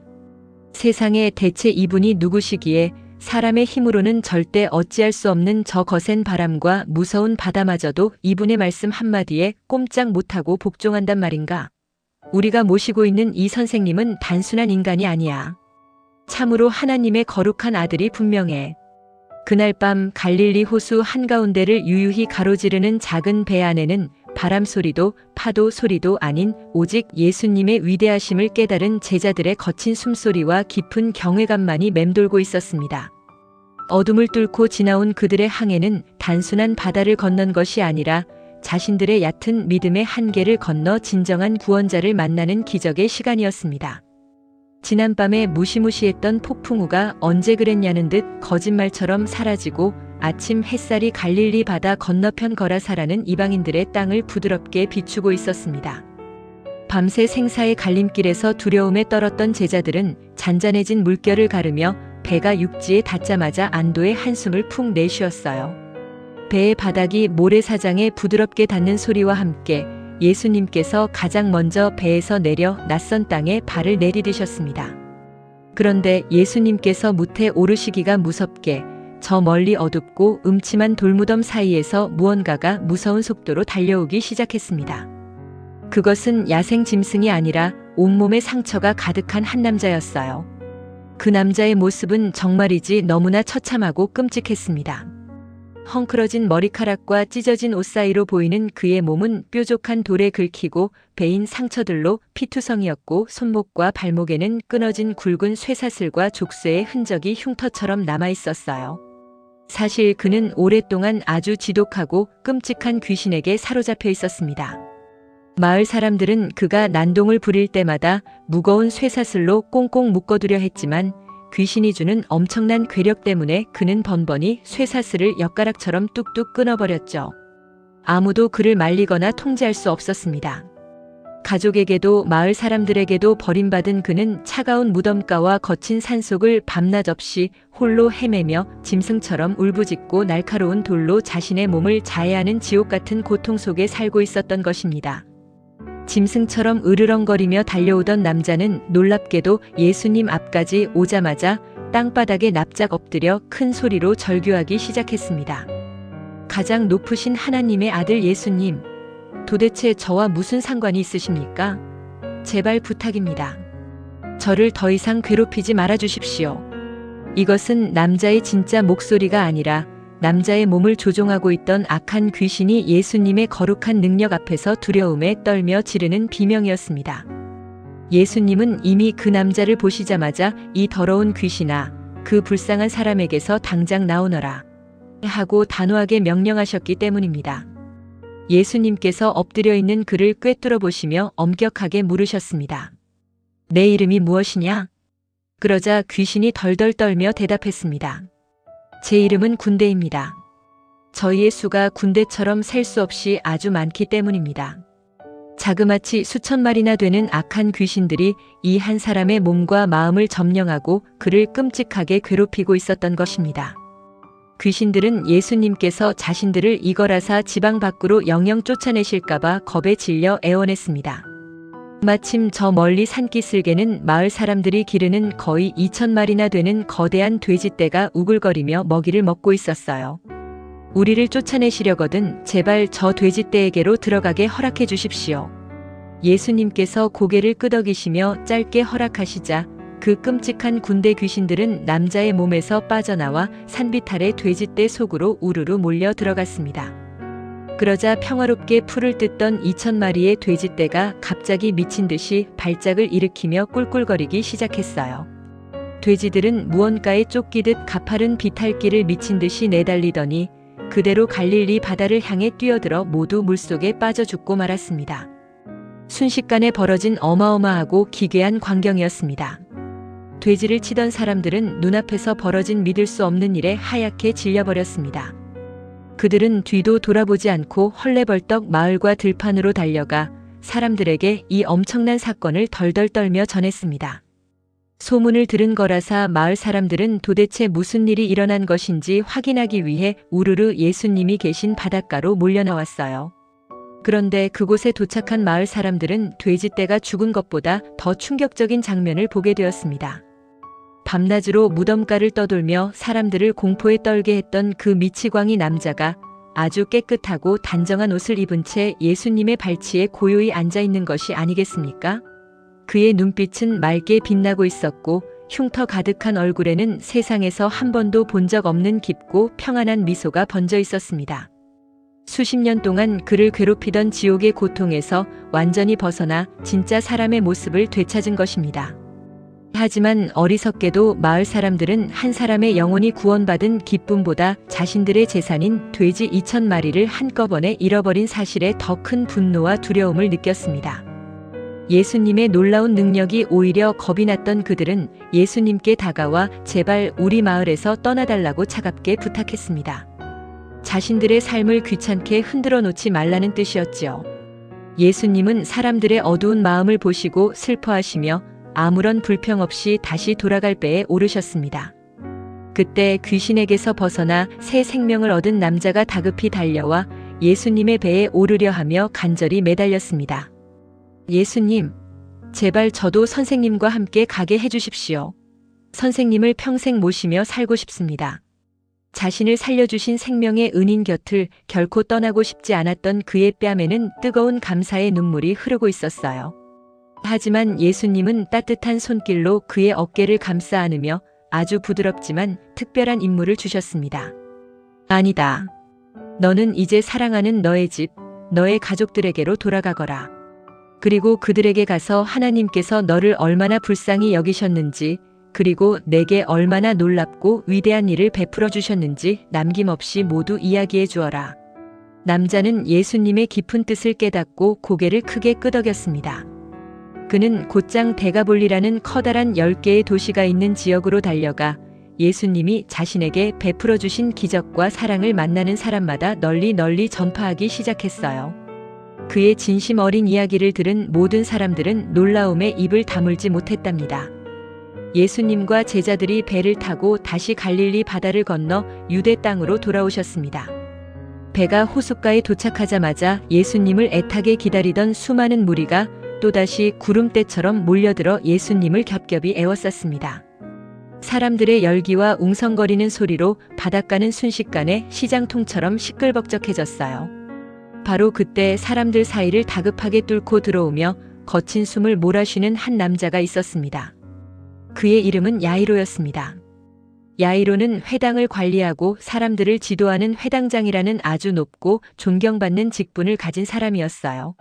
세상에 대체 이분이 누구시기에 사람의 힘으로는 절대 어찌할 수 없는 저 거센 바람과 무서운 바다마저도 이분의 말씀 한마디에 꼼짝 못하고 복종한단 말인가? 우리가 모시고 있는 이 선생님은 단순한 인간이 아니야. 참으로 하나님의 거룩한 아들이 분명해. 그날 밤 갈릴리 호수 한가운데를 유유히 가로지르는 작은 배 안에는 바람 소리도 파도 소리도 아닌 오직 예수님의 위대하심을 깨달은 제자들의 거친 숨소리와 깊은 경외감만이 맴돌고 있었습니다. 어둠을 뚫고 지나온 그들의 항해는 단순한 바다를 건넌 것이 아니라 자신들의 얕은 믿음의 한계를 건너 진정한 구원자를 만나는 기적의 시간이었습니다. 지난밤에 무시무시했던 폭풍우가 언제 그랬냐는 듯 거짓말처럼 사라지고 아침 햇살이 갈릴리 바다 건너편 거라사라는 이방인들의 땅을 부드럽게 비추고 있었습니다. 밤새 생사의 갈림길에서 두려움에 떨었던 제자들은 잔잔해진 물결을 가르며 배가 육지에 닿자마자 안도의 한숨을 푹 내쉬었어요. 배의 바닥이 모래사장에 부드럽게 닿는 소리와 함께 예수님께서 가장 먼저 배에서 내려 낯선 땅에 발을 내디디셨습니다. 그런데 예수님께서 무태 오르시기가 무섭게 저 멀리 어둡고 음침한 돌무덤 사이에서 무언가가 무서운 속도로 달려오기 시작했습니다. 그것은 야생 짐승이 아니라 온몸에 상처가 가득한 한 남자였어요. 그 남자의 모습은 정말이지 너무나 처참하고 끔찍했습니다. 헝클어진 머리카락과 찢어진 옷 사이로 보이는 그의 몸은 뾰족한 돌에 긁히고 베인 상처들로 피투성이었고 손목과 발목에는 끊어진 굵은 쇠사슬과 족쇄의 흔적이 흉터처럼 남아 있었어요. 사실 그는 오랫동안 아주 지독하고 끔찍한 귀신에게 사로잡혀 있었습니다. 마을 사람들은 그가 난동을 부릴 때마다 무거운 쇠사슬로 꽁꽁 묶어두려 했지만 귀신이 주는 엄청난 괴력 때문에 그는 번번이 쇠사슬을 엿가락처럼 뚝뚝 끊어버렸죠. 아무도 그를 말리거나 통제할 수 없었습니다. 가족에게도 마을 사람들에게도 버림받은 그는 차가운 무덤가와 거친 산속을 밤낮 없이 홀로 헤매며 짐승처럼 울부짖고 날카로운 돌로 자신의 몸을 자해하는 지옥 같은 고통 속에 살고 있었던 것입니다. 짐승처럼 으르렁거리며 달려오던 남자는 놀랍게도 예수님 앞까지 오자마자 땅바닥에 납작 엎드려 큰 소리로 절규하기 시작했습니다. 가장 높으신 하나님의 아들 예수님, 도대체 저와 무슨 상관이 있으십니까? 제발 부탁입니다. 저를 더 이상 괴롭히지 말아주십시오. 이것은 남자의 진짜 목소리가 아니라 남자의 몸을 조종하고 있던 악한 귀신이 예수님의 거룩한 능력 앞에서 두려움에 떨며 지르는 비명이었습니다. 예수님은 이미 그 남자를 보시자마자 이 더러운 귀신아, 그 불쌍한 사람에게서 당장 나오너라 하고 단호하게 명령하셨기 때문입니다. 예수님께서 엎드려 있는 그를 꿰뚫어 보시며 엄격하게 물으셨습니다. 내 이름이 무엇이냐? 그러자 귀신이 덜덜 떨며 대답했습니다. 제 이름은 군대입니다. 저희의 수가 군대처럼 셀 수 없이 아주 많기 때문입니다. 자그마치 수천 마리나 되는 악한 귀신들이 이 한 사람의 몸과 마음을 점령하고 그를 끔찍하게 괴롭히고 있었던 것입니다. 귀신들은 예수님께서 자신들을 이거라사 지방 밖으로 영영 쫓아내실까봐 겁에 질려 애원했습니다. 마침 저 멀리 산기슭에는 마을 사람들이 기르는 거의 2,000마리나 되는 거대한 돼지떼가 우글거리며 먹이를 먹고 있었어요. 우리를 쫓아내시려거든 제발 저 돼지떼에게로 들어가게 허락해 주십시오. 예수님께서 고개를 끄덕이시며 짧게 허락하시자 그 끔찍한 군대 귀신들은 남자의 몸에서 빠져나와 산비탈의 돼지떼 속으로 우르르 몰려 들어갔습니다. 그러자 평화롭게 풀을 뜯던 2,000마리의 돼지떼가 갑자기 미친 듯이 발작을 일으키며 꿀꿀거리기 시작했어요. 돼지들은 무언가에 쫓기듯 가파른 비탈길을 미친 듯이 내달리더니 그대로 갈릴리 바다를 향해 뛰어들어 모두 물속에 빠져 죽고 말았습니다. 순식간에 벌어진 어마어마하고 기괴한 광경이었습니다. 돼지를 치던 사람들은 눈앞에서 벌어진 믿을 수 없는 일에 하얗게 질려버렸습니다. 그들은 뒤도 돌아보지 않고 헐레벌떡 마을과 들판으로 달려가 사람들에게 이 엄청난 사건을 덜덜 떨며 전했습니다. 소문을 들은 거라사 마을 사람들은 도대체 무슨 일이 일어난 것인지 확인하기 위해 우르르 예수님이 계신 바닷가로 몰려나왔어요. 그런데 그곳에 도착한 마을 사람들은 돼지떼가 죽은 것보다 더 충격적인 장면을 보게 되었습니다. 밤낮으로 무덤가를 떠돌며 사람들을 공포에 떨게 했던 그 미치광이 남자가 아주 깨끗하고 단정한 옷을 입은 채 예수님의 발치에 고요히 앉아 있는 것이 아니겠습니까? 그의 눈빛은 맑게 빛나고 있었고 흉터 가득한 얼굴에는 세상에서 한 번도 본 적 없는 깊고 평안한 미소가 번져 있었습니다. 수십 년 동안 그를 괴롭히던 지옥의 고통에서 완전히 벗어나 진짜 사람의 모습을 되찾은 것입니다. 하지만 어리석게도 마을 사람들은 한 사람의 영혼이 구원받은 기쁨보다 자신들의 재산인 돼지 2,000마리를 한꺼번에 잃어버린 사실에 더 큰 분노와 두려움을 느꼈습니다. 예수님의 놀라운 능력이 오히려 겁이 났던 그들은 예수님께 다가와 제발 우리 마을에서 떠나달라고 차갑게 부탁했습니다. 자신들의 삶을 귀찮게 흔들어 놓지 말라는 뜻이었지요. 예수님은 사람들의 어두운 마음을 보시고 슬퍼하시며 아무런 불평 없이 다시 돌아갈 배에 오르셨습니다. 그때 귀신에게서 벗어나 새 생명을 얻은 남자가 다급히 달려와 예수님의 배에 오르려 하며 간절히 매달렸습니다. 예수님, 제발 저도 선생님과 함께 가게 해주십시오. 선생님을 평생 모시며 살고 싶습니다. 자신을 살려주신 생명의 은인 곁을 결코 떠나고 싶지 않았던 그의 뺨에는 뜨거운 감사의 눈물이 흐르고 있었어요. 하지만 예수님은 따뜻한 손길로 그의 어깨를 감싸 안으며 아주 부드럽지만 특별한 임무를 주셨습니다. 아니다. 너는 이제 사랑하는 너의 집, 너의 가족들에게로 돌아가거라. 그리고 그들에게 가서 하나님께서 너를 얼마나 불쌍히 여기셨는지, 그리고 내게 얼마나 놀랍고 위대한 일을 베풀어 주셨는지 남김없이 모두 이야기해 주어라. 남자는 예수님의 깊은 뜻을 깨닫고 고개를 크게 끄덕였습니다. 그는 곧장 데가볼리라는 커다란 10개의 도시가 있는 지역으로 달려가 예수님이 자신에게 베풀어 주신 기적과 사랑을 만나는 사람마다 널리 전파하기 시작했어요. 그의 진심 어린 이야기를 들은 모든 사람들은 놀라움에 입을 다물지 못했답니다. 예수님과 제자들이 배를 타고 다시 갈릴리 바다를 건너 유대 땅으로 돌아오셨습니다. 배가 호숫가에 도착하자마자 예수님을 애타게 기다리던 수많은 무리가 또다시 구름대처럼 몰려들어 예수님을 겹겹이 에워쌌습니다. 사람들의 열기와 웅성거리는 소리로 바닷가는 순식간에 시장통처럼 시끌벅적해졌어요. 바로 그때 사람들 사이를 다급하게 뚫고 들어오며 거친 숨을 몰아쉬는 한 남자가 있었습니다. 그의 이름은 야이로였습니다. 야이로는 회당을 관리하고 사람들을 지도하는 회당장이라는 아주 높고 존경받는 직분을 가진 사람이었어요.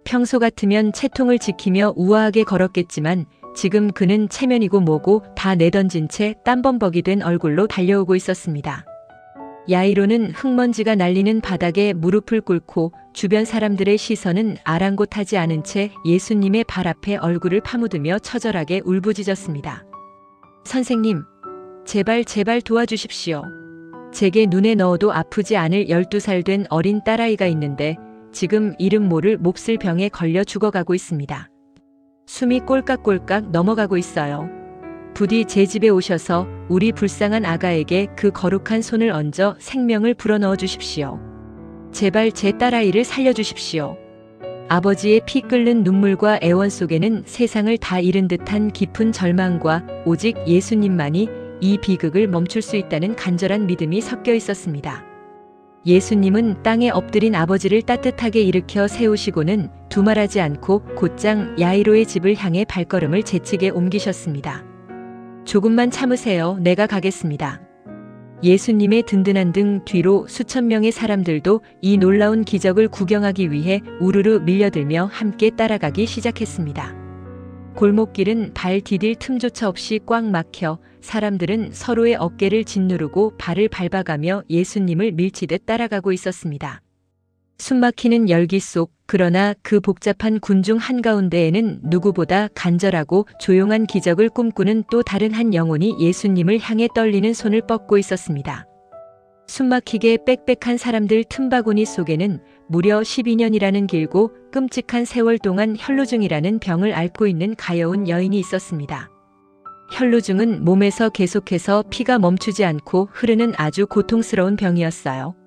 평소 같으면 채통을 지키며 우아하게 걸었겠지만 지금 그는 체면이고 뭐고 다 내던진 채 땀범벅이 된 얼굴로 달려오고 있었습니다. 야이로는 흙먼지가 날리는 바닥에 무릎을 꿇고 주변 사람들의 시선은 아랑곳하지 않은 채 예수님의 발 앞에 얼굴을 파묻으며 처절하게 울부짖었습니다. 선생님, 제발 도와주십시오. 제게 눈에 넣어도 아프지 않을 12살 된 어린 딸아이가 있는데 지금 이름 모를 몹쓸 병에 걸려 죽어가고 있습니다. 숨이 꼴깍꼴깍 넘어가고 있어요. 부디 제 집에 오셔서 우리 불쌍한 아가에게 그 거룩한 손을 얹어 생명을 불어넣어 주십시오. 제발 제 딸아이를 살려주십시오. 아버지의 피 끓는 눈물과 애원 속에는 세상을 다 잃은 듯한 깊은 절망과 오직 예수님만이 이 비극을 멈출 수 있다는 간절한 믿음이 섞여 있었습니다. 예수님은 땅에 엎드린 아버지를 따뜻하게 일으켜 세우시고는 두말하지 않고 곧장 야이로의 집을 향해 발걸음을 재치게 옮기셨습니다. 조금만 참으세요. 내가 가겠습니다. 예수님의 든든한 등 뒤로 수천 명의 사람들도 이 놀라운 기적을 구경하기 위해 우르르 밀려들며 함께 따라가기 시작했습니다. 골목길은 발 디딜 틈조차 없이 꽉 막혀 사람들은 서로의 어깨를 짓누르고 발을 밟아가며 예수님을 밀치듯 따라가고 있었습니다. 숨막히는 열기 속 그러나 그 복잡한 군중 한가운데에는 누구보다 간절하고 조용한 기적을 꿈꾸는 또 다른 한 영혼이 예수님을 향해 떨리는 손을 뻗고 있었습니다. 숨막히게 빽빽한 사람들 틈바구니 속에는 무려 12년이라는 길고 끔찍한 세월 동안 혈루증이라는 병을 앓고 있는 가여운 여인이 있었습니다. 혈루증은 몸에서 계속해서 피가 멈추지 않고 흐르는 아주 고통스러운 병이었어요.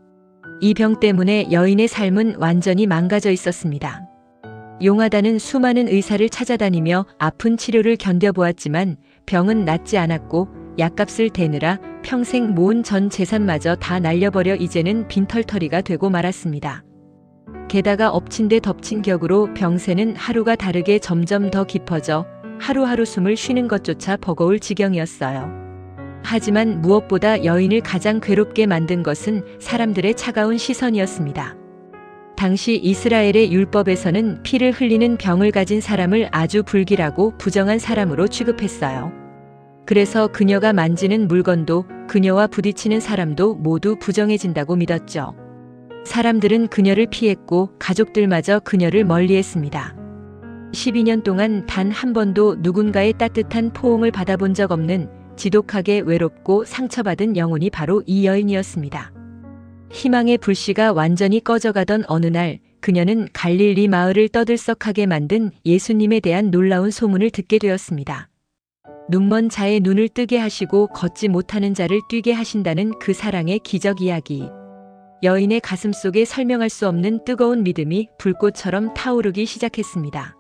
이 병 때문에 여인의 삶은 완전히 망가져 있었습니다. 용하다는 수많은 의사를 찾아다니며 아픈 치료를 견뎌보았지만 병은 낫지 않았고 약값을 대느라 평생 모은 전 재산마저 다 날려버려 이제는 빈털터리가 되고 말았습니다. 게다가 엎친 데 덮친 격으로 병세는 하루가 다르게 점점 더 깊어져 하루하루 숨을 쉬는 것조차 버거울 지경이었어요. 하지만 무엇보다 여인을 가장 괴롭게 만든 것은 사람들의 차가운 시선이었습니다. 당시 이스라엘의 율법에서는 피를 흘리는 병을 가진 사람을 아주 불길하고 부정한 사람으로 취급했어요. 그래서 그녀가 만지는 물건도 그녀와 부딪히는 사람도 모두 부정해진다고 믿었죠. 사람들은 그녀를 피했고 가족들마저 그녀를 멀리했습니다. 12년 동안 단 한 번도 누군가의 따뜻한 포옹을 받아본 적 없는 지독하게 외롭고 상처받은 영혼이 바로 이 여인이었습니다. 희망의 불씨가 완전히 꺼져가던 어느 날 그녀는 갈릴리 마을을 떠들썩하게 만든 예수님에 대한 놀라운 소문을 듣게 되었습니다. 눈먼 자의 눈을 뜨게 하시고 걷지 못하는 자를 뛰게 하신다는 그 사랑의 기적 이야기. 여인의 가슴 속에 설명할 수 없는 뜨거운 믿음이 불꽃처럼 타오르기 시작했습니다.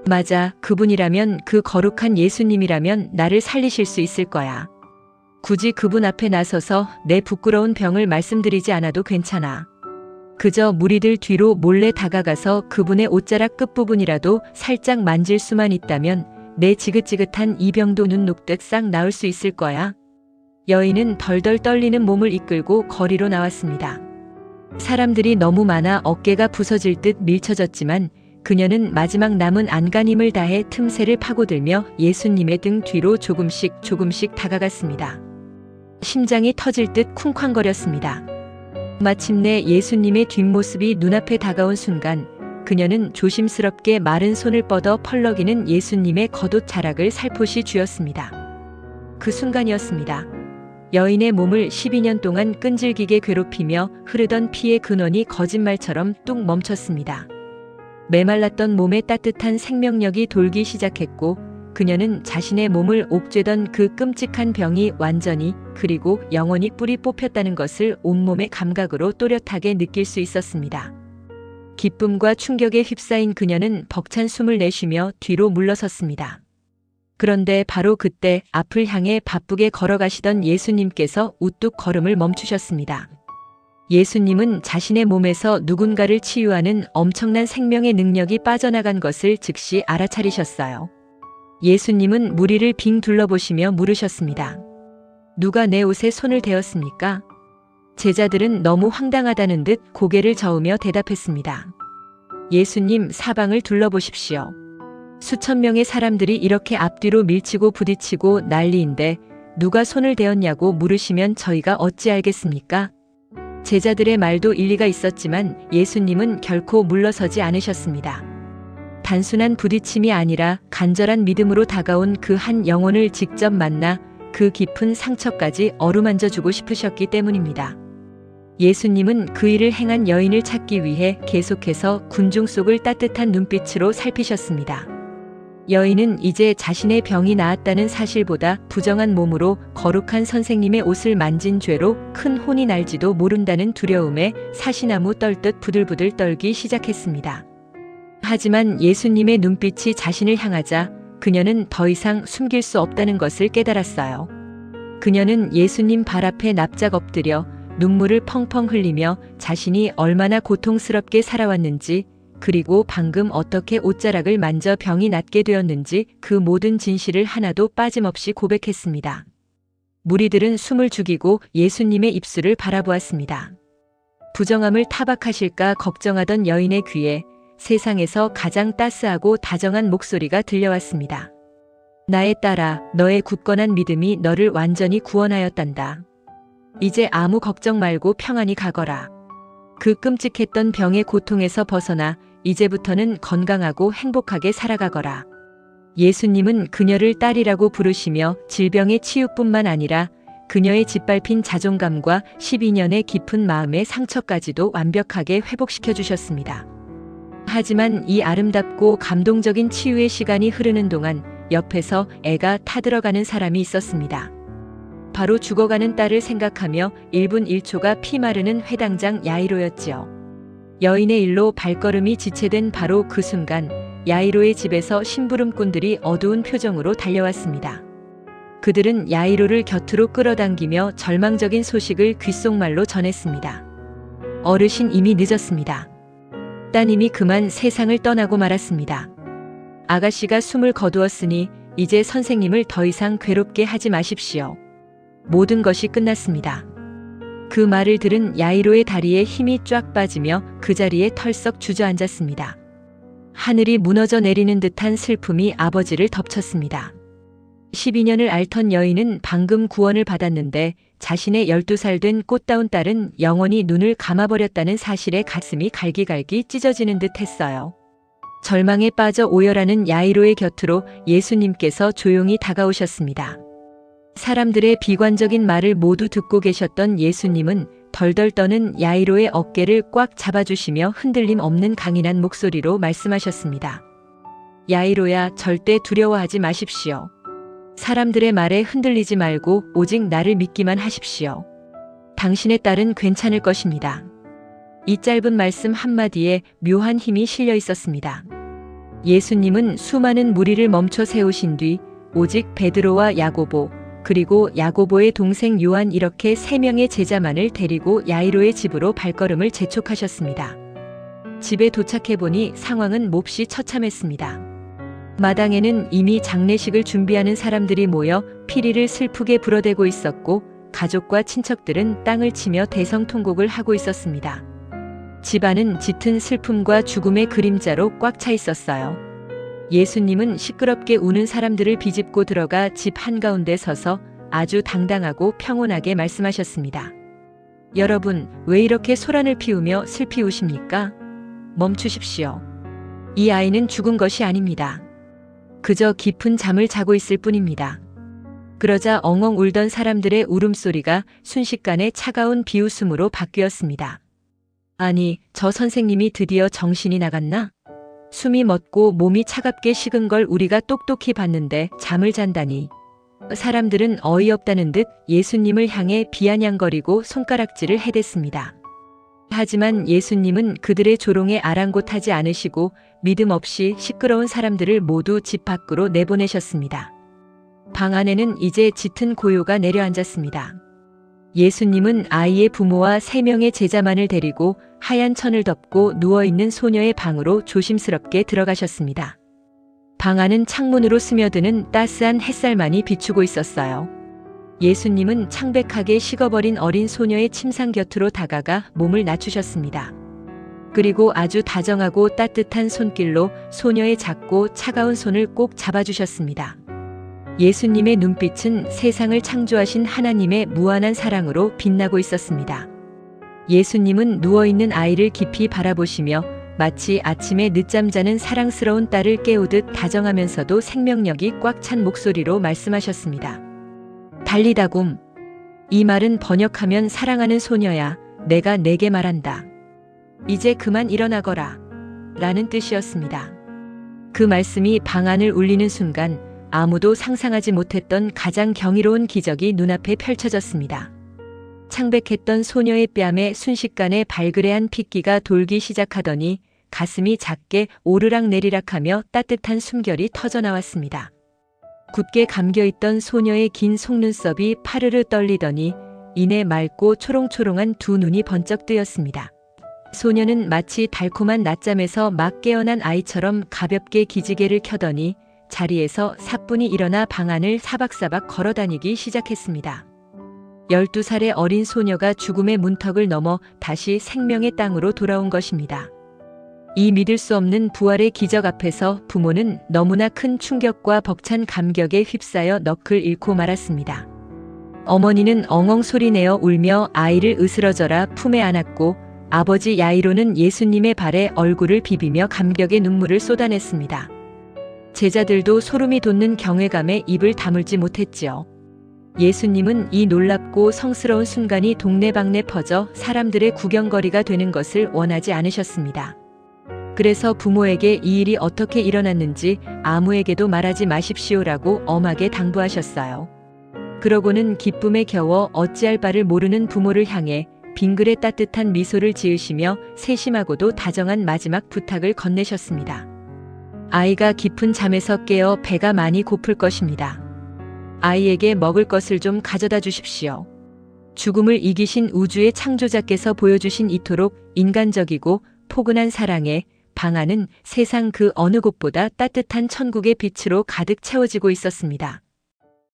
맞아, 그분이라면, 그 거룩한 예수님이라면 나를 살리실 수 있을 거야. 굳이 그분 앞에 나서서 내 부끄러운 병을 말씀드리지 않아도 괜찮아. 그저 무리들 뒤로 몰래 다가가서 그분의 옷자락 끝부분이라도 살짝 만질 수만 있다면 내 지긋지긋한 이 병도 눈 녹듯 싹 나을 수 있을 거야. 여인은 덜덜 떨리는 몸을 이끌고 거리로 나왔습니다. 사람들이 너무 많아 어깨가 부서질 듯 밀쳐졌지만 그녀는 마지막 남은 안간힘을 다해 틈새를 파고들며 예수님의 등 뒤로 조금씩 다가갔습니다. 심장이 터질 듯 쿵쾅거렸습니다. 마침내 예수님의 뒷모습이 눈앞에 다가온 순간 그녀는 조심스럽게 마른 손을 뻗어 펄럭이는 예수님의 겉옷 자락을 살포시 쥐었습니다. 그 순간이었습니다. 여인의 몸을 12년 동안 끈질기게 괴롭히며 흐르던 피의 근원이 거짓말처럼 뚝 멈췄습니다. 메말랐던 몸에 따뜻한 생명력이 돌기 시작했고 그녀는 자신의 몸을 옥죄던 그 끔찍한 병이 완전히 그리고 영원히 뿌리 뽑혔다는 것을 온몸의 감각으로 또렷하게 느낄 수 있었습니다. 기쁨과 충격에 휩싸인 그녀는 벅찬 숨을 내쉬며 뒤로 물러섰습니다. 그런데 바로 그때 앞을 향해 바쁘게 걸어가시던 예수님께서 우뚝 걸음을 멈추셨습니다. 예수님은 자신의 몸에서 누군가를 치유하는 엄청난 생명의 능력이 빠져나간 것을 즉시 알아차리셨어요. 예수님은 무리를 빙 둘러보시며 물으셨습니다. 누가 내 옷에 손을 대었습니까? 제자들은 너무 황당하다는 듯 고개를 저으며 대답했습니다. 예수님, 사방을 둘러보십시오. 수천 명의 사람들이 이렇게 앞뒤로 밀치고 부딪히고 난리인데 누가 손을 대었냐고 물으시면 저희가 어찌 알겠습니까? 제자들의 말도 일리가 있었지만 예수님은 결코 물러서지 않으셨습니다. 단순한 부딪힘이 아니라 간절한 믿음으로 다가온 그 한 영혼을 직접 만나 그 깊은 상처까지 어루만져 주고 싶으셨기 때문입니다. 예수님은 그 일을 행한 여인을 찾기 위해 계속해서 군중 속을 따뜻한 눈빛으로 살피셨습니다. 여인은 이제 자신의 병이 나았다는 사실보다 부정한 몸으로 거룩한 선생님의 옷을 만진 죄로 큰 혼이 날지도 모른다는 두려움에 사시나무 떨듯 부들부들 떨기 시작했습니다. 하지만 예수님의 눈빛이 자신을 향하자 그녀는 더 이상 숨길 수 없다는 것을 깨달았어요. 그녀는 예수님 발 앞에 납작 엎드려 눈물을 펑펑 흘리며 자신이 얼마나 고통스럽게 살아왔는지 그리고 방금 어떻게 옷자락을 만져 병이 낫게 되었는지 그 모든 진실을 하나도 빠짐없이 고백했습니다. 무리들은 숨을 죽이고 예수님의 입술을 바라보았습니다. 부정함을 타박하실까 걱정하던 여인의 귀에 세상에서 가장 따스하고 다정한 목소리가 들려왔습니다. 나의 딸아, 너의 굳건한 믿음이 너를 완전히 구원하였단다. 이제 아무 걱정 말고 평안히 가거라. 그 끔찍했던 병의 고통에서 벗어나 이제부터는 건강하고 행복하게 살아가거라. 예수님은 그녀를 딸이라고 부르시며 질병의 치유뿐만 아니라 그녀의 짓밟힌 자존감과 12년의 깊은 마음의 상처까지도 완벽하게 회복시켜 주셨습니다. 하지만 이 아름답고 감동적인 치유의 시간이 흐르는 동안 옆에서 애가 타들어가는 사람이 있었습니다. 바로 죽어가는 딸을 생각하며 1분 1초가 피마르는 회당장 야이로였지요. 여인의 일로 발걸음이 지체된 바로 그 순간 야이로의 집에서 심부름꾼들이 어두운 표정으로 달려왔습니다. 그들은 야이로를 곁으로 끌어당기며 절망적인 소식을 귓속말로 전했습니다. 어르신, 이미 늦었습니다. 따님이 그만 세상을 떠나고 말았습니다. 아가씨가 숨을 거두었으니 이제 선생님을 더 이상 괴롭게 하지 마십시오. 모든 것이 끝났습니다. 그 말을 들은 야이로의 다리에 힘이 쫙 빠지며 그 자리에 털썩 주저앉았습니다. 하늘이 무너져 내리는 듯한 슬픔이 아버지를 덮쳤습니다. 12년을 앓던 여인은 방금 구원을 받았는데 자신의 12살 된 꽃다운 딸은 영원히 눈을 감아버렸다는 사실에 가슴이 갈기갈기 찢어지는 듯 했어요. 절망에 빠져 오열하는 야이로의 곁으로 예수님께서 조용히 다가오셨습니다. 사람들의 비관적인 말을 모두 듣고 계셨던 예수님은 덜덜 떠는 야이로의 어깨를 꽉 잡아주시며 흔들림 없는 강인한 목소리로 말씀하셨습니다. 야이로야, 절대 두려워하지 마십시오. 사람들의 말에 흔들리지 말고 오직 나를 믿기만 하십시오. 당신의 딸은 괜찮을 것입니다. 이 짧은 말씀 한마디에 묘한 힘이 실려 있었습니다. 예수님은 수많은 무리를 멈춰 세우신 뒤 오직 베드로와 야고보, 그리고 야고보의 동생 요한, 이렇게 3명의 제자만을 데리고 야이로의 집으로 발걸음을 재촉하셨습니다. 집에 도착해보니 상황은 몹시 처참했습니다. 마당에는 이미 장례식을 준비하는 사람들이 모여 피리를 슬프게 불어대고 있었고, 가족과 친척들은 땅을 치며 대성통곡을 하고 있었습니다. 집안은 짙은 슬픔과 죽음의 그림자로 꽉 차 있었어요. 예수님은 시끄럽게 우는 사람들을 비집고 들어가 집 한가운데 서서 아주 당당하고 평온하게 말씀하셨습니다. 여러분, 왜 이렇게 소란을 피우며 슬피 우십니까? 멈추십시오. 이 아이는 죽은 것이 아닙니다. 그저 깊은 잠을 자고 있을 뿐입니다. 그러자 엉엉 울던 사람들의 울음소리가 순식간에 차가운 비웃음으로 바뀌었습니다. 아니, 저 선생님이 드디어 정신이 나갔나? 숨이 멎고 몸이 차갑게 식은 걸 우리가 똑똑히 봤는데 잠을 잔다니. 사람들은 어이없다는 듯 예수님을 향해 비아냥거리고 손가락질을 해댔습니다. 하지만 예수님은 그들의 조롱에 아랑곳하지 않으시고 믿음 없이 시끄러운 사람들을 모두 집 밖으로 내보내셨습니다. 방 안에는 이제 짙은 고요가 내려앉았습니다. 예수님은 아이의 부모와 3명의 제자만을 데리고 하얀 천을 덮고 누워있는 소녀의 방으로 조심스럽게 들어가셨습니다. 방 안은 창문으로 스며드는 따스한 햇살만이 비추고 있었어요. 예수님은 창백하게 식어버린 어린 소녀의 침상 곁으로 다가가 몸을 낮추셨습니다. 그리고 아주 다정하고 따뜻한 손길로 소녀의 작고 차가운 손을 꼭 잡아주셨습니다. 예수님의 눈빛은 세상을 창조하신 하나님의 무한한 사랑으로 빛나고 있었습니다. 예수님은 누워있는 아이를 깊이 바라보시며 마치 아침에 늦잠 자는 사랑스러운 딸을 깨우듯 다정하면서도 생명력이 꽉 찬 목소리로 말씀하셨습니다. 달리다굼. 이 말은 번역하면 사랑하는 소녀야, 내가 내게 말한다. 이제 그만 일어나거라. 라는 뜻이었습니다. 그 말씀이 방 안을 울리는 순간 아무도 상상하지 못했던 가장 경이로운 기적이 눈앞에 펼쳐졌습니다. 창백했던 소녀의 뺨에 순식간에 발그레한 핏기가 돌기 시작하더니 가슴이 작게 오르락 내리락하며 따뜻한 숨결이 터져나왔습니다. 굳게 감겨있던 소녀의 긴 속눈썹이 파르르 떨리더니 이내 맑고 초롱초롱한 두 눈이 번쩍 뜨였습니다. 소녀는 마치 달콤한 낮잠에서 막 깨어난 아이처럼 가볍게 기지개를 켜더니 자리에서 사뿐히 일어나 방 안을 사박사박 걸어다니기 시작했습니다. 12살의 어린 소녀가 죽음의 문턱을 넘어 다시 생명의 땅으로 돌아온 것입니다. 이 믿을 수 없는 부활의 기적 앞에서 부모는 너무나 큰 충격과 벅찬 감격에 휩싸여 넋을 잃고 말았습니다. 어머니는 엉엉 소리내어 울며 아이를 으스러져라 품에 안았고 아버지 야이로는 예수님의 발에 얼굴을 비비며 감격의 눈물을 쏟아냈습니다. 제자들도 소름이 돋는 경외감에 입을 다물지 못했지요. 예수님은 이 놀랍고 성스러운 순간이 동네방네 퍼져 사람들의 구경거리가 되는 것을 원하지 않으셨습니다. 그래서 부모에게 이 일이 어떻게 일어났는지 아무에게도 말하지 마십시오라고 엄하게 당부하셨어요. 그러고는 기쁨에 겨워 어찌할 바를 모르는 부모를 향해 빙그레 따뜻한 미소를 지으시며 세심하고도 다정한 마지막 부탁을 건네셨습니다. 아이가 깊은 잠에서 깨어 배가 많이 고플 것입니다. 아이에게 먹을 것을 좀 가져다 주십시오. 죽음을 이기신 우주의 창조자께서 보여주신 이토록 인간적이고 포근한 사랑에 방 안은 세상 그 어느 곳보다 따뜻한 천국의 빛으로 가득 채워지고 있었습니다.